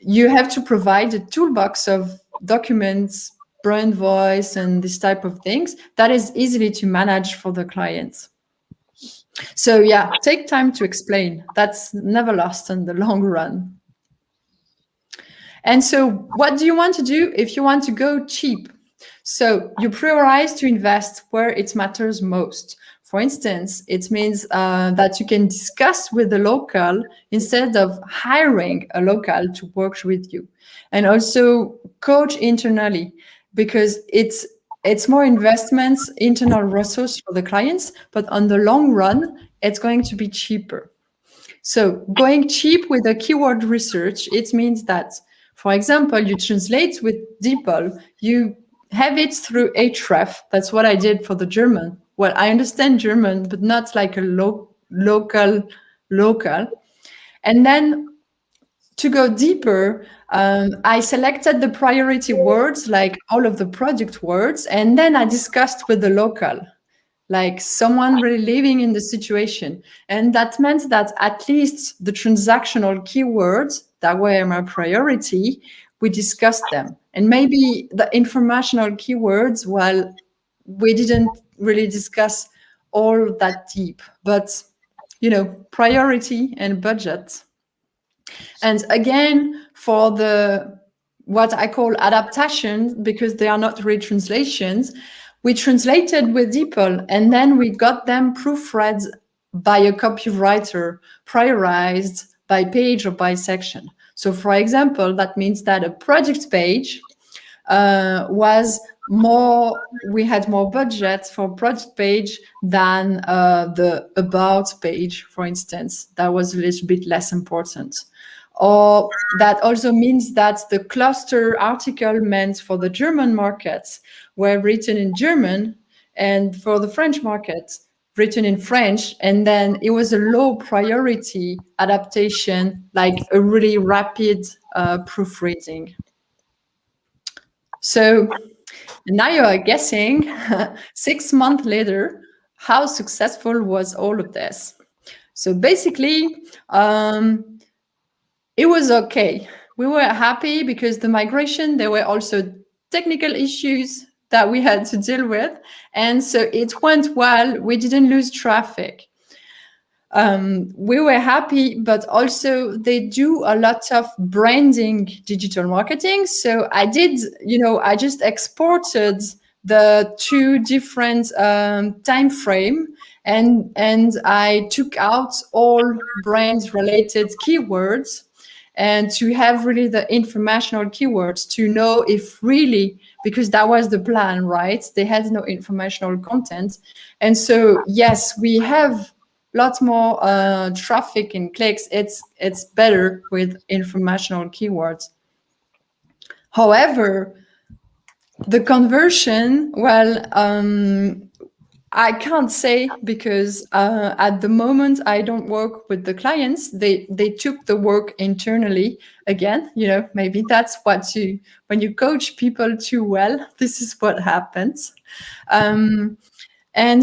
you have to provide a toolbox of documents, brand voice, and this type of things that is easily to manage for the clients. So yeah, take time to explain. That's never lost in the long run. And so what do you want to do if you want to go cheap? So you prioritize to invest where it matters most. For instance, it means that you can discuss with the local instead of hiring a local to work with you. And also coach internally, because it's more investments, internal resource for the clients, but on the long run, it's going to be cheaper. So going cheap with a keyword research, it means that, for example, you translate with DeepL, you have it through Href. That's what I did for the German. Well, I understand German, but not like a local. And then to go deeper, I selected the priority words, like all of the product words, and then I discussed with the local. like someone really living in the situation. And that meant that at least the transactional keywords that were my priority, we discussed them. And maybe the informational keywords, well, we didn't really discuss all that deep, but priority and budget. And again, for the what I call adaptations, because they are not retranslations, we translated with DeepL and then we got them proofread by a copywriter, prioritized by page or by section. So for example, that means that a project page was more, we had more budget for project page than the about page, for instance. That was a little bit less important. Or that also means that the cluster article meant for the German markets were written in German, and for the French market written in French, and then it was a low priority adaptation, like a really rapid proofreading. So now you are guessing 6 months later, how successful was all of this? So basically, it was okay. We were happy because the migration, there were also technical issues that we had to deal with. And so it went well. We didn't lose traffic. We were happy, but also they do a lot of branding digital marketing. So I did, I just exported the 2 different time frame and I took out all brand related keywords and to have really the informational keywords to know if really, because that was the plan, right? They had no informational content. And so, yes, we have lots more traffic and clicks. It's better with informational keywords. However, the conversion, well, I can't say because at the moment I don't work with the clients. They took the work internally again. Maybe that's what when you coach people too well, this is what happens. And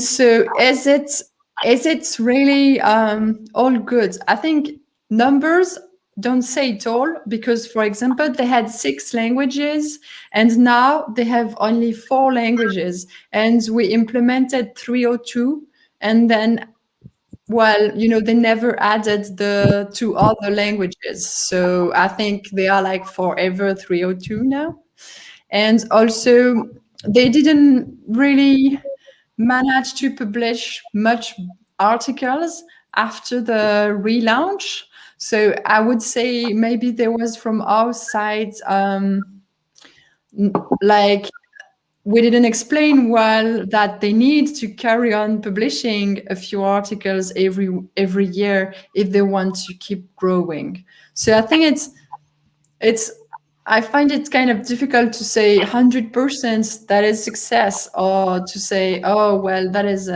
so is it really all good? I think numbers don't say it all because, for example, they had 6 languages and now they have only 4 languages and we implemented 302 and then, well, they never added the 2 other languages. So I think they are like forever 302 now. And also they didn't really manage to publish much articles after the relaunch. So I would say maybe there was from our side, like we didn't explain well that they need to carry on publishing a few articles every year if they want to keep growing. So I think I find it kind of difficult to say 100% that is success or to say, oh, well, that is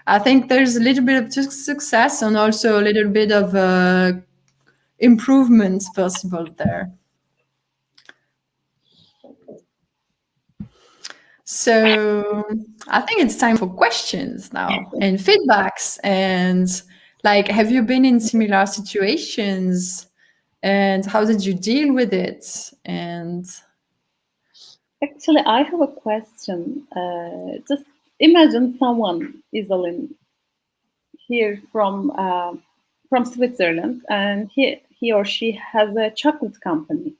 I think there's a little bit of success and also a little bit of improvements possible there. So I think it's time for questions now and feedbacks. And like, have you been in similar situations? And how did you deal with it? And actually, I have a question. Just imagine someone, Isaline, here from Switzerland, and he or she has a chocolate company.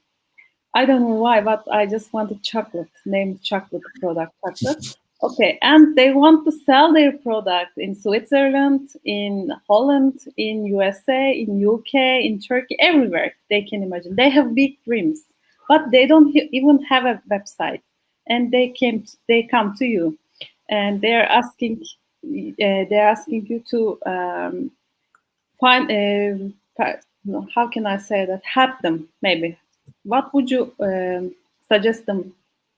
I don't know why, but I just wanted chocolate, named chocolate product chocolate. Okay, and they want to sell their product in Switzerland, in Holland, in USA, in UK, in Turkey, everywhere they can imagine. They have big dreams, but they don't even have a website. And they come to you, and they're asking you to find how can I say that, help them maybe. What would you suggest them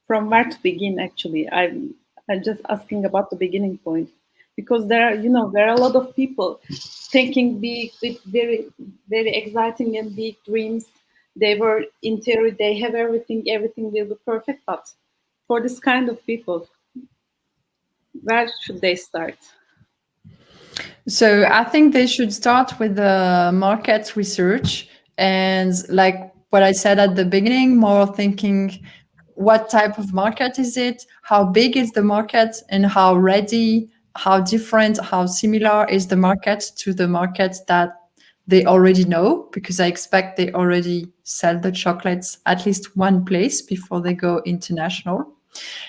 from where to begin? Actually, I'm just asking about the beginning point, because there are a lot of people thinking big with very, very exciting and big dreams. They were in theory, they have everything will be perfect, but for this kind of people, Where should they start? So I think they should start with the market research and, like what I said at the beginning, more thinking what type of market is it, how big is the market, and how ready, how different, how similar is the market to the market that they already know, because I expect they already sell the chocolates at least one place before they go international.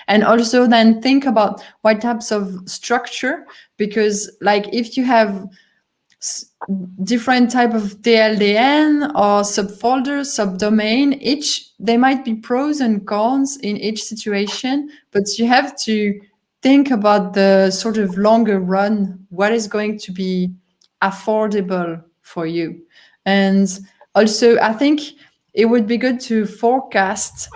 And also then think about what types of structure, because like if you have different type of DLDN or subfolder, subdomain, each, there might be pros and cons in each situation, but you have to think about the sort of longer run, what is going to be affordable for you. And also I think it would be good to forecast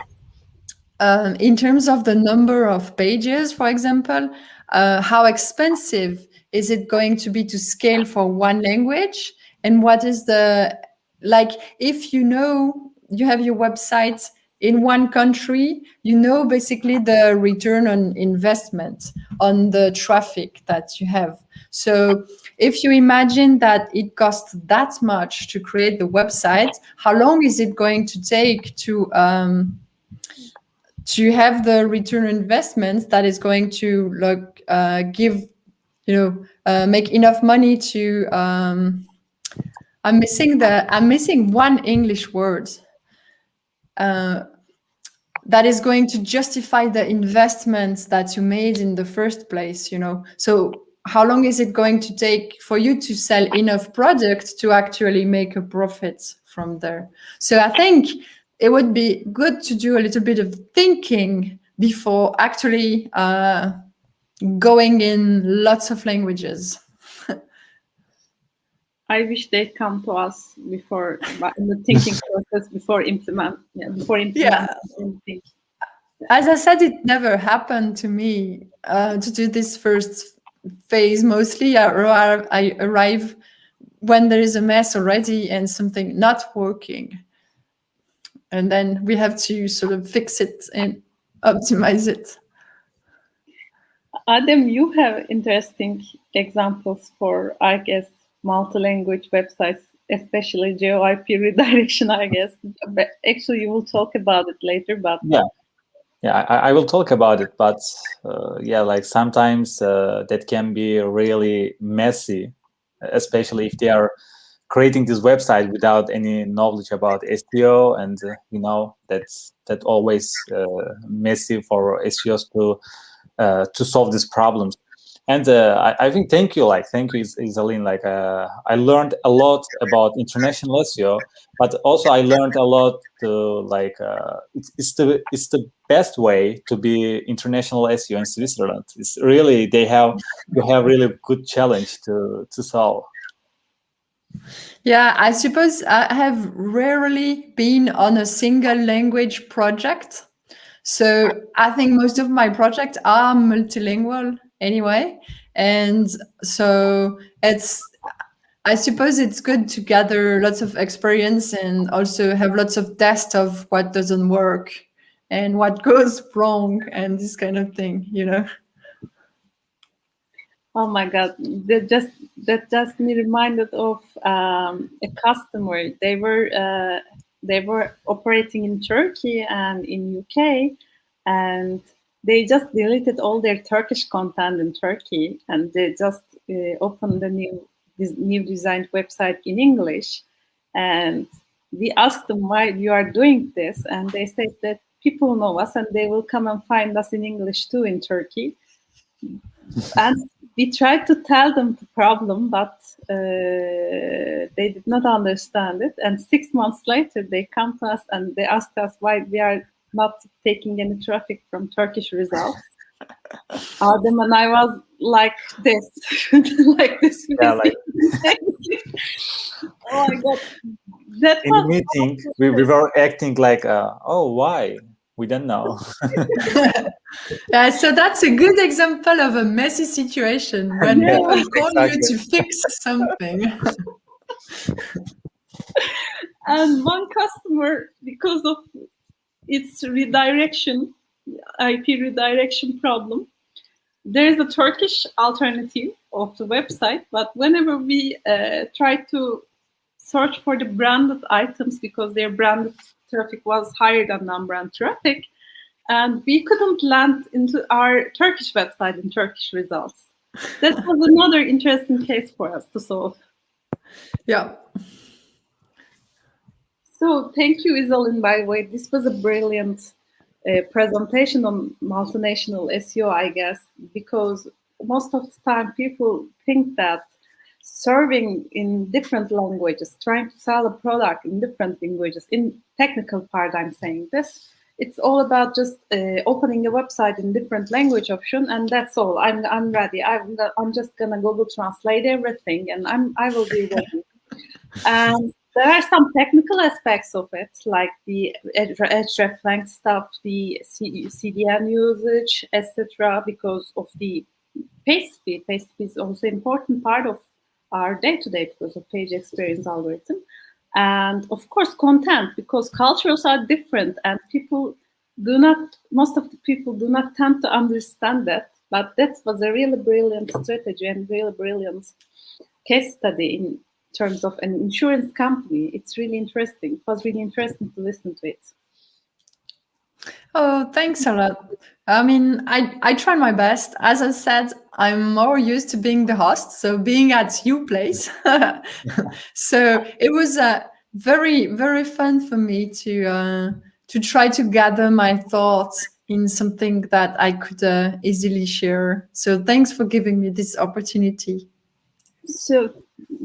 in terms of the number of pages, for example, how expensive is it going to be to scale for one language? And what is the, like, if you know you have your website in one country, you know basically the return on investment on the traffic that you have. So if you imagine that it costs that much to create the website, how long is it going to take to have the return on investment that is going to give, make enough money to I'm missing one English word that is going to justify the investments that you made in the first place, so how long is it going to take for you to sell enough product to actually make a profit from there? So I think it would be good to do a little bit of thinking before actually going in lots of languages. I wish they'd come to us before in the thinking process before implementing anything. As I said, it never happened to me to do this first phase. Mostly I arrive when there is a mess already and something not working. And then we have to sort of fix it and optimize it. Adem, you have interesting examples for, I guess, multi-language websites, especially geo-IP redirection, I guess. But actually, you will talk about it later, but... Yeah, I will talk about it, but like sometimes that can be really messy, especially if they are creating this website without any knowledge about SEO, and that's always messy for SEOs to solve these problems. And I think thank you, Isaline. I learned a lot about international SEO, but also I learned a lot to it's the best way to be international SEO in Switzerland. It's really you have really good challenge to solve. Yeah, I suppose I have rarely been on a single language project. So I think most of my projects are multilingual anyway. And so I suppose it's good to gather lots of experience and also have lots of tests of what doesn't work and what goes wrong and this kind of thing, Oh my God! That just me reminded of a customer. They were operating in Turkey and in UK, and they just deleted all their Turkish content in Turkey, and they just opened the new designed website in English. And we asked them why you are doing this, and they said that people know us and they will come and find us in English too in Turkey. And we tried to tell them the problem, but they did not understand it. And 6 months later, they come to us and they asked us why we are not taking any traffic from Turkish results. Adem and I was like this, like this. Yeah, oh my God! That in the meeting, we were acting like, oh, why? We don't know. So that's a good example of a messy situation when people call you to fix something. And one customer, because of its redirection, IP redirection problem, there is a Turkish alternative of the website, but whenever we try to search for the branded items, because their branded traffic was higher than non-brand traffic, and we couldn't land into our Turkish website in Turkish results. That was another interesting case for us to solve. Yeah. So thank you, Isaline, by the way. This was a brilliant presentation on multinational SEO, I guess, because most of the time people think that serving in different languages, trying to sell a product in different languages, in technical part I'm saying this, it's all about just opening a website in different language option, and that's all. I'm ready. I'm just gonna Google Translate everything, and I will be ready. And there are some technical aspects of it, like the hreflang stuff, the CDN usage, etc. Because of the page speed. Page speed is also an important part of our day-to-day because of page experience algorithm. And of course, content, because cultures are different and most of the people do not tend to understand that. But that was a really brilliant strategy and really brilliant case study in terms of an insurance company. It's really interesting. It was really interesting to listen to it. Oh, thanks a lot. I mean, I tried my best. As I said, I'm more used to being the host, so being at your place. So it was very, very fun for me to try to gather my thoughts in something that I could easily share. So thanks for giving me this opportunity. So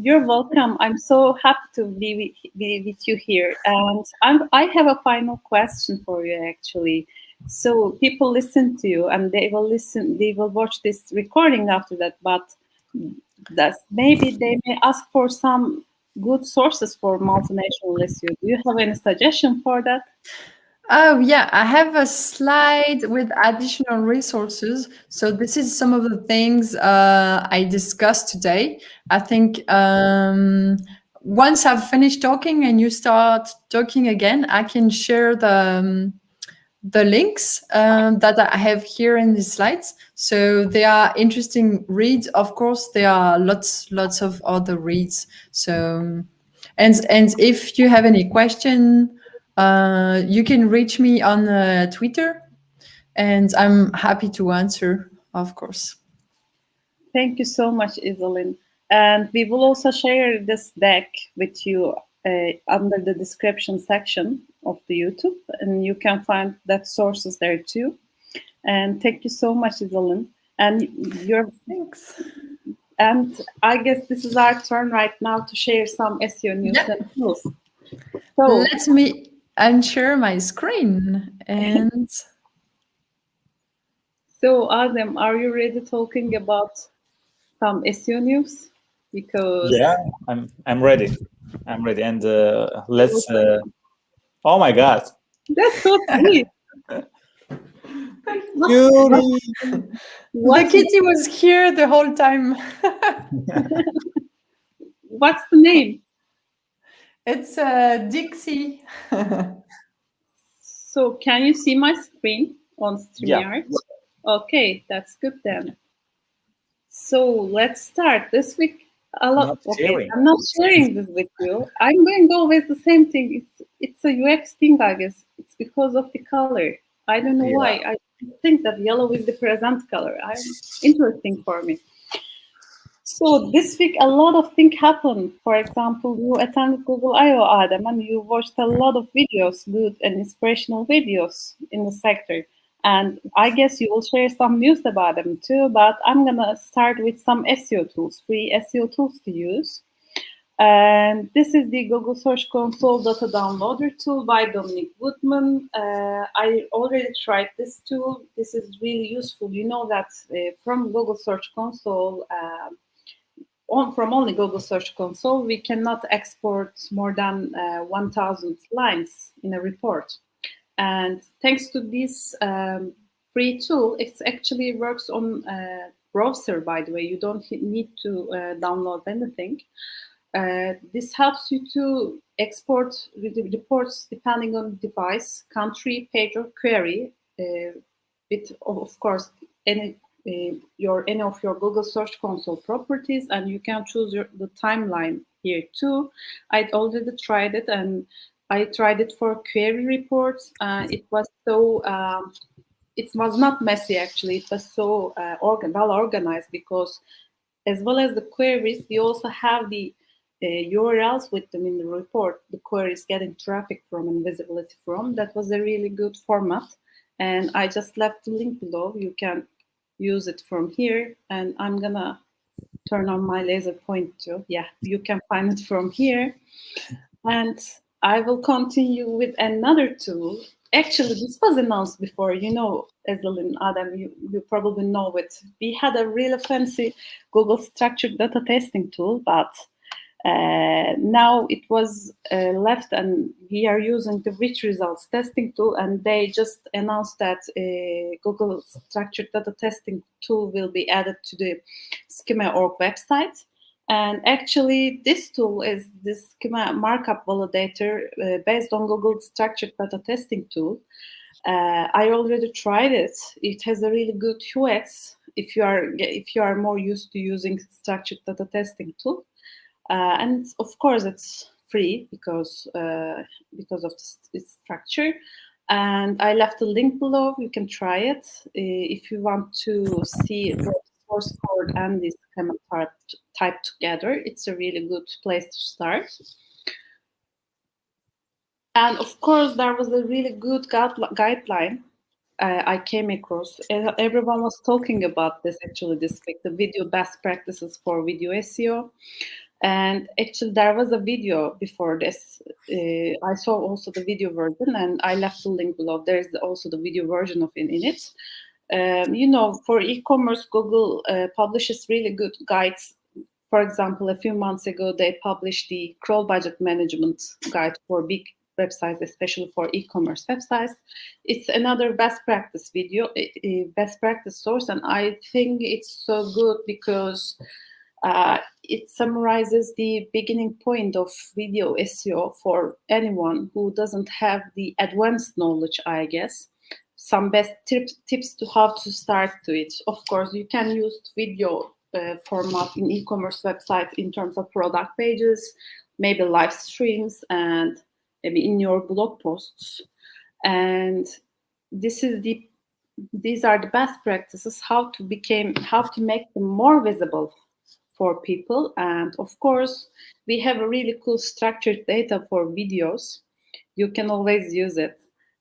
you're welcome. I'm so happy to be with you here. And I have a final question for you, actually. So people listen to you and they will watch this recording after that, but maybe they may ask for some good sources for multinational SEO. Do you have any suggestion for that? Oh, yeah, I have a slide with additional resources. So this is some of the things I discussed today. I think once I've finished talking and you start talking again, I can share the links that I have here in these slides. So they are interesting reads. Of course, there are lots of other reads. So, and if you have any question, you can reach me on Twitter, and I'm happy to answer, of course. Thank you so much, Isaline. And we will also share this deck with you under the description section of the YouTube, and you can find that sources there too. And thank you so much, Isaline. And Thanks. And I guess this is our turn right now to share some SEO news and tools. So let me unshare my screen and. So Adem, are you ready talking about some SEO news? Because yeah, I'm ready. I'm ready, and let's. Oh my God! That's so sweet. The kitty was here the whole time. What's the name? It's Dixie. So can you see my screen on StreamYard? Yeah. Okay, that's good then. So let's start this week. I'm not sharing this with you. I'm going to go with the same thing. It's a UX thing, I guess. It's because of the color. I don't know why. I think that yellow is the present color. Interesting for me. So this week, a lot of things happened. For example, you attended Google I/O, Adem, and you watched a lot of videos, good and inspirational videos in the sector. And I guess you will share some news about them too, but I'm going to start with some SEO tools, free SEO tools to use. And this is the Google Search Console Data Downloader tool by Dominic Woodman. I already tried this tool. This is really useful. You know that from Google Search Console, from only Google Search Console, we cannot export more than 1,000 lines in a report. And thanks to this free tool, it actually works on browser, by the way. You don't need to download anything. This helps you to export reports depending on device, country, page, or query, with, of course, any any of your Google Search Console properties, and you can choose the timeline here too. I'd already tried it, and I tried it for query reports. It was so it was not messy actually. It was so well organized, because as well as the queries, we also have the URLs with them in the report. The queries getting traffic from and visibility from. That was a really good format. And I just left the link below. You can use it from here. And I'm gonna turn on my laser pointer. Yeah, you can find it from here. And I will continue with another tool. Actually, this was announced before, you know, Isaline, Adam, you probably know it. We had a really fancy Google structured data testing tool, but now it was left, and we are using the rich results testing tool, and they just announced that Google structured data testing tool will be added to the Schema.org website. And actually, this tool is this Schema Markup Validator based on Google structured data testing tool. I already tried it. It has a really good UX if you are more used to using structured data testing tool. And of course, it's free because of its structure. And I left a link below. You can try it if you want to see the source code and this schema type together. It's a really good place to start. And of course, there was a really good guideline I came across. Everyone was talking about this actually this week, the video best practices for video SEO. And actually, there was a video before this. I saw also the video version, and I left the link below. There's also the video version of it in it. You know, for e-commerce, Google publishes really good guides. For example, a few months ago, they published the crawl budget management guide for big websites, especially for e-commerce websites. It's another best practice video, best practice source, and I think it's so good because it summarizes the beginning point of video SEO for anyone who doesn't have the advanced knowledge, I guess. Some best tips to how to start to it. Of course, you can use video format in e-commerce website in terms of product pages, maybe live streams, and maybe in your blog posts. And these are the best practices how to make them more visible for people. And of course, we have a really cool structured data for videos. You can always use it.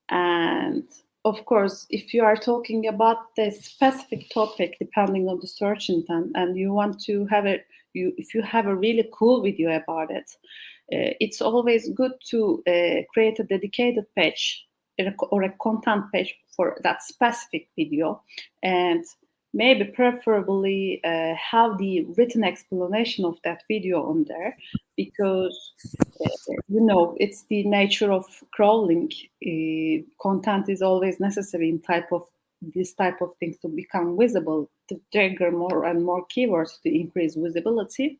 And of course, if you are talking about the specific topic, depending on the search intent, and you want to have if you have a really cool video about it, it's always good to create a dedicated page or a content page for that specific video, and maybe preferably have the written explanation of that video on there, because you know, it's the nature of crawling. Content is always necessary in this type of things to become visible, to trigger more and more keywords to increase visibility.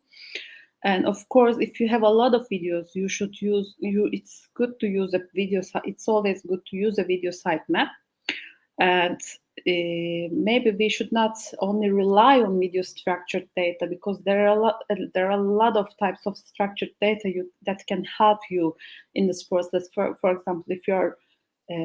And of course, if you have a lot of videos, you should use it's good to use a video. It's always good to use a video sitemap. And maybe we should not only rely on video structured data, because there are a lot of types of structured data that can help you in this process. For example, if you're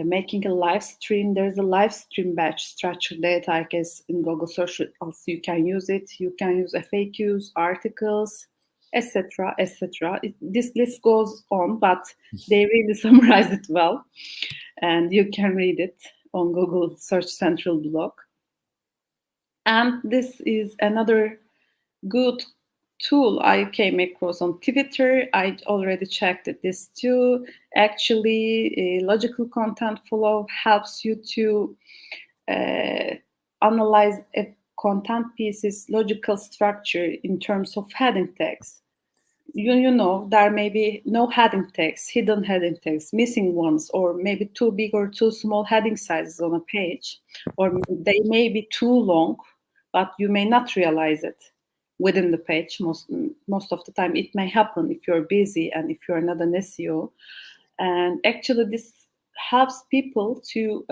making a live stream, there's a live stream batch structured data, I guess, in Google Search. Also, you can use it. You can use FAQs, articles, etc., etc. This list goes on, but they really summarize it well, and you can read it on Google Search Central blog. And this is another good tool I came across on Twitter. I already checked this too. Actually, logical content flow helps you to analyze a content piece's logical structure in terms of heading tags. You know, there may be no heading tags, hidden heading tags, missing ones, or maybe too big or too small heading sizes on a page, or they may be too long, but you may not realize it within the page. Most of the time it may happen if you're busy and if you're not an SEO. And actually this helps people to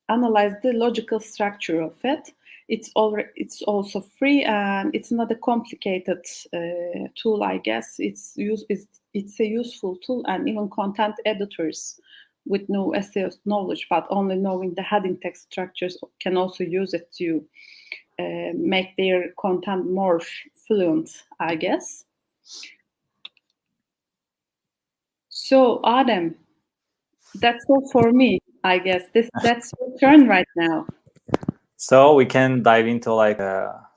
analyze the logical structure of it. It's also free, and it's not a complicated tool, I guess. It's a useful tool, and even content editors with no SEO knowledge, but only knowing the heading text structures, can also use it to make their content more fluent, I guess. So, Adem, that's all for me, I guess. That's your turn right now. So we can dive into like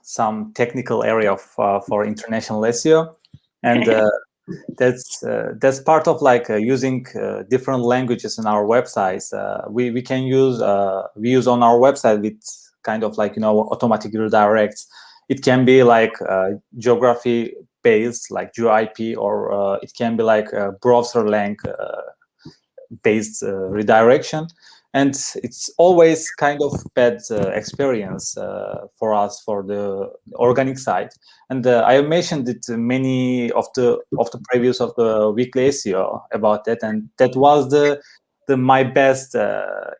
some technical area of for international SEO, and that's part of like using different languages in our websites. We can use we use on our website with kind of like, you know, automatic redirects. It can be like geography based, like GeoIP, or it can be like browser length based redirection. And it's always kind of bad experience for us for the organic site. And I have mentioned it many of the previews of the weekly SEO about that, and that was the my best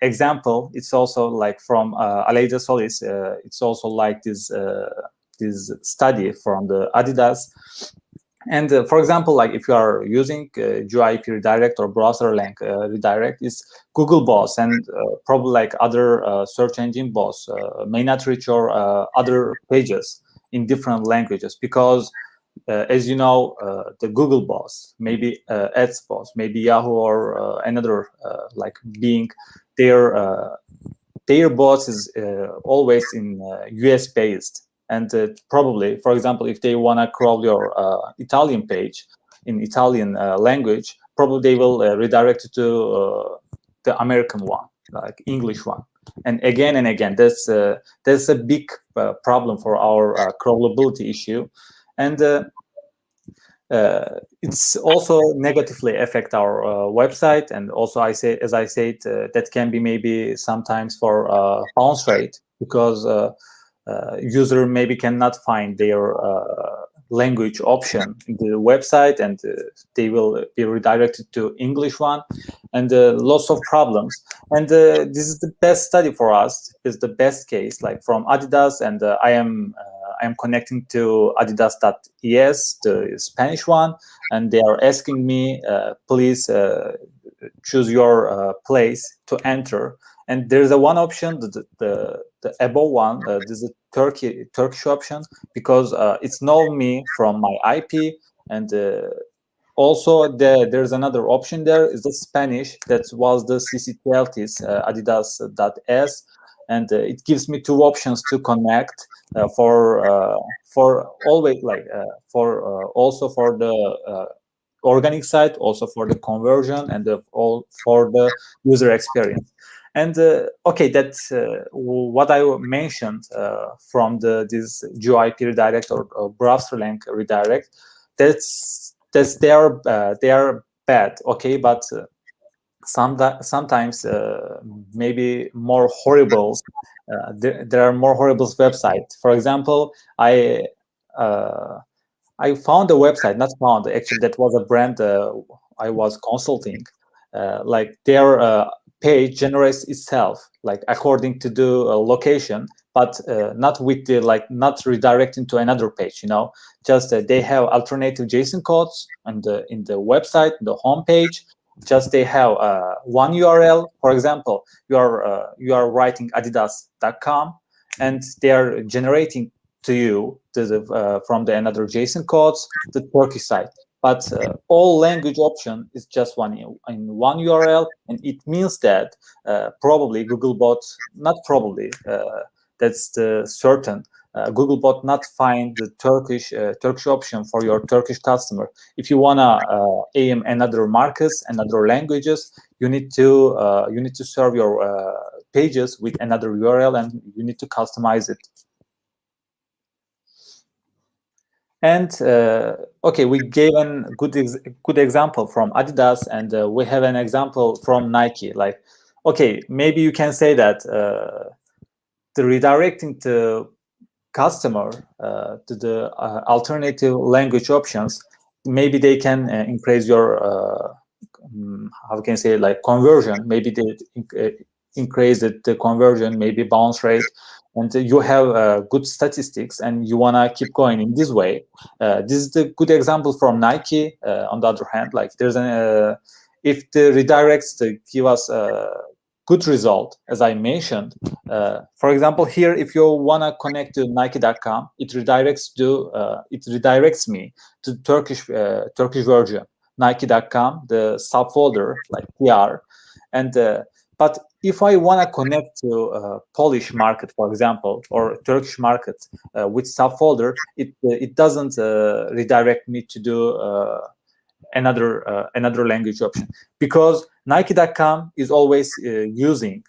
example. It's also like from Aleida Solis. It's also like this study from the Adidas. And for example, like if you are using GeoIP redirect or browser length redirect, is Google bots and probably like other search engine bots may not reach your other pages in different languages, because as you know, the Google bots, maybe Ads bots, maybe Yahoo or another like Bing, their bots is always in US based. And probably, for example, if they want to crawl your Italian page in Italian language, probably they will redirect it to the American one, like English one. And again, that's a big problem for our crawlability issue. And it's also negatively affect our website. And also, as I said, that can be maybe sometimes for bounce rate, because user maybe cannot find their language option in the website, and they will be redirected to English one, and lots of problems. And this is the best study for us, is the best case, like from Adidas, and I am connecting to adidas.es, the Spanish one, and they are asking me, please choose your place to enter. And there's a one option, the above one, this is a Turkish option, because it's know me from my IP, and also there's another option there, is the Spanish, that was the CCTLTs, adidas.s, and it gives me two options to connect for always like also for the organic site, also for the conversion, and all for the user experience. And okay, that's what I mentioned from this GeoIP redirect or browser length redirect. That's they are bad, okay, but sometimes maybe more horrible. There are more horrible websites. For example, I found a website, not found, actually, that was a brand I was consulting. Like their page generates itself, like according to the location, but not with the not redirecting to another page. You know, just they have alternative JSON codes and in the website, the home page. Just they have one URL. For example, you are writing adidas.com, and they are generating to you from the another JSON codes the Turkish site. But all language option is just in one URL, and it means that probably Googlebot, not probably, that's the certain, Googlebot not find the Turkish option for your Turkish customer. If you wanna aim another markets, another languages, you need to serve your pages with another URL, and you need to customize it. And okay, we gave a good example from Adidas, and we have an example from Nike. Like, okay, maybe you can say that the redirecting to customer to the alternative language options, maybe they can increase your how can I say, like, conversion. Maybe they increase the conversion, maybe bounce rate. and you have good statistics, and you want to keep going in this way. This is the good example from Nike. On the other hand, like there's an if the redirects to give us a good result, as I mentioned. For example, here, if you want to connect to Nike.com, it redirects me to Turkish version, Nike.com, the subfolder like PR, and but if I want to connect to Polish market, for example, or Turkish market with subfolder, it doesn't redirect me to do another language option, because Nike.com is always using,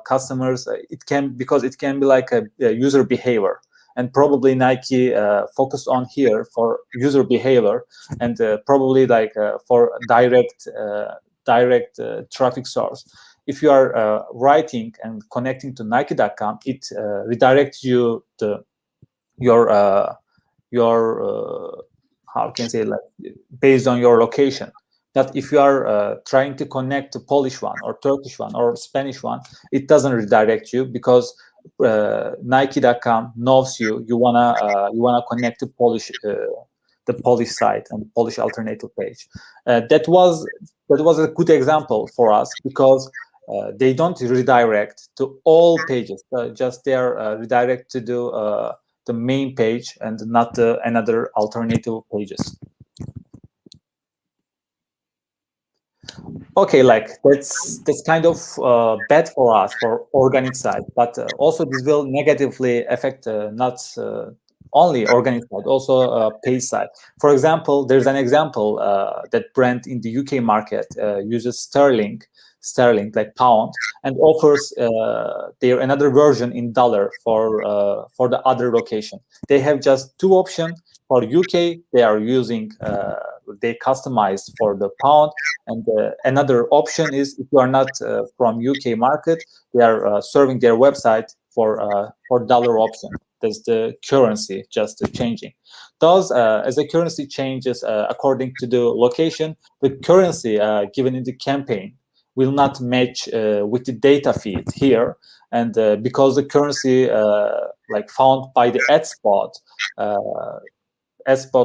customers. It can be like a user behavior, and probably Nike focused on here for user behavior, and probably like for direct traffic source. If you are writing and connecting to Nike.com, it redirects you to your how can I say, like, based on your location. That if you are trying to connect to Polish one or Turkish one or Spanish one, it doesn't redirect you, because Nike.com knows you wanna connect to Polish the Polish site and the Polish alternative page. That was a good example for us, because they don't redirect to all pages. Just they are redirect to do the main page and not another alternative pages. Okay, like that's kind of bad for us for organic side, but also this will negatively affect not only organic side, also paid side. For example, there's an example that brand in the UK market uses sterling like pound, and offers their another version in dollar for the other location. They have just two options. For UK, they are using they customized for the pound, and another option is, if you are not from UK market, they are serving their website for dollar option. That's the currency just changing. Thus, as the currency changes according to the location, the currency given in the campaign will not match with the data feed here, and because the currency like found by the ad spot,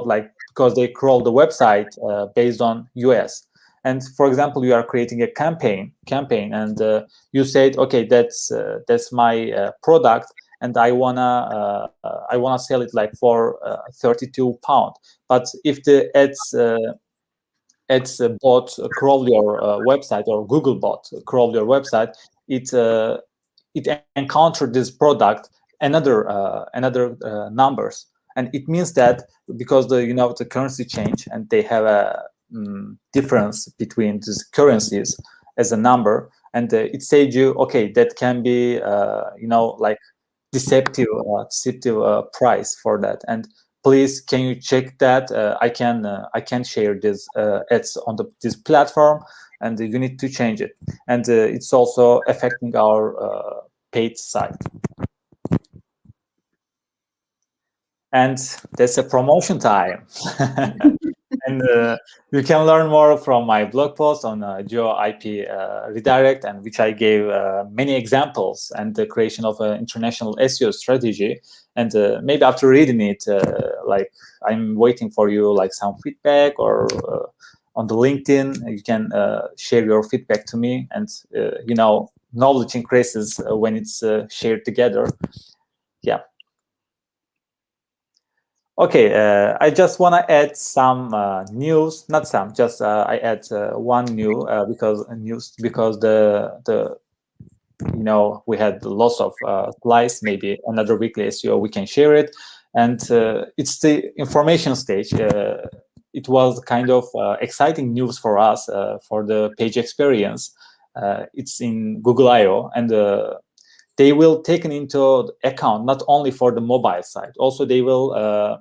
like, because they crawl the website based on US. And for example, you are creating a campaign, and you said, okay, that's my product, and I wanna sell it like for £32. But if the ads bot crawl your website, or Google bot crawl your website, it encountered this product another numbers, and it means that because the currency change, and they have a difference between these currencies as a number, and it said you, okay, that can be like deceptive price for that, and please can you check that? I can share this ads on this platform, and you need to change it, and it's also affecting our paid site. And that's a promotion time. And you can learn more from my blog post on Geo IP Redirect, and which I gave many examples, and the creation of an international SEO strategy. And maybe after reading it, like, I'm waiting for you, like, some feedback, or on the LinkedIn, you can share your feedback to me, and knowledge increases when it's shared together. Yeah. Okay, I just want to add some news, not some, just I add one new because the we had lots of slides. Maybe another weekly SEO we can share it, and it's the information stage. It was kind of exciting news for us for the page experience. It's in Google I/O, and they will take into account not only for the mobile side, also they will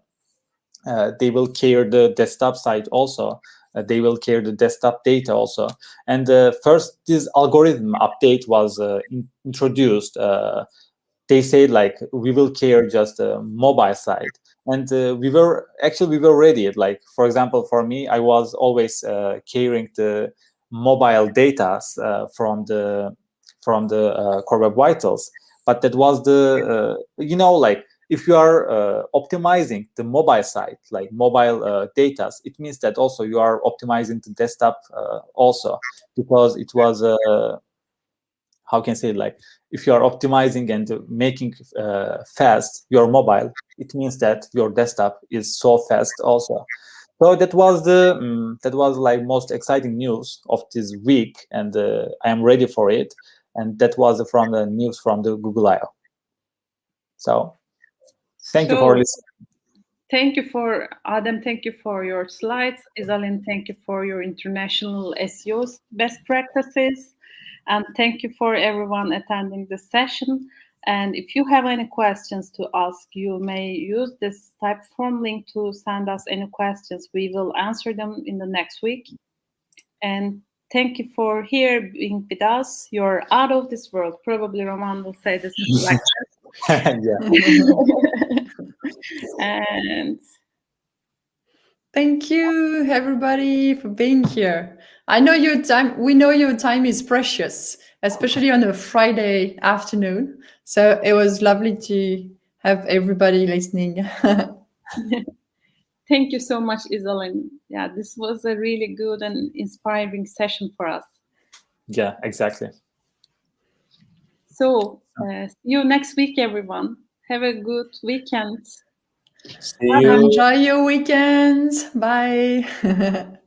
care the desktop side also. They will care the desktop data also. And first, this algorithm update was introduced. They said, like, we will care just the mobile side, and we were ready. Like, for example, for me, I was always caring the mobile data from the Core Web Vitals. but that was the like if you are optimizing the mobile side, like mobile data, it means that also you are optimizing the desktop also, because it was how can I say it, like if you are optimizing and making fast your mobile, it means that your desktop is so fast also. So that was like most exciting news of this week, and I am ready for it. And that was from the news from the Google I/O. So thank you for listening. Thank you for Adem. Thank you for your slides. Isaline, thank you for your international SEO best practices. And thank you for everyone attending the session. And if you have any questions to ask, you may use this Typeform link to send us any questions. We will answer them in the next week. And thank you for being with us. You're out of this world. Probably Roman will say this like that. And thank you, everybody, for being here. I know your time. We know your time is precious, especially on a Friday afternoon. So it was lovely to have everybody listening. Thank you so much, Isaline. Yeah, this was a really good and inspiring session for us. Yeah, exactly. So, see you next week, everyone. Have a good weekend. See you. Enjoy your weekend. Bye.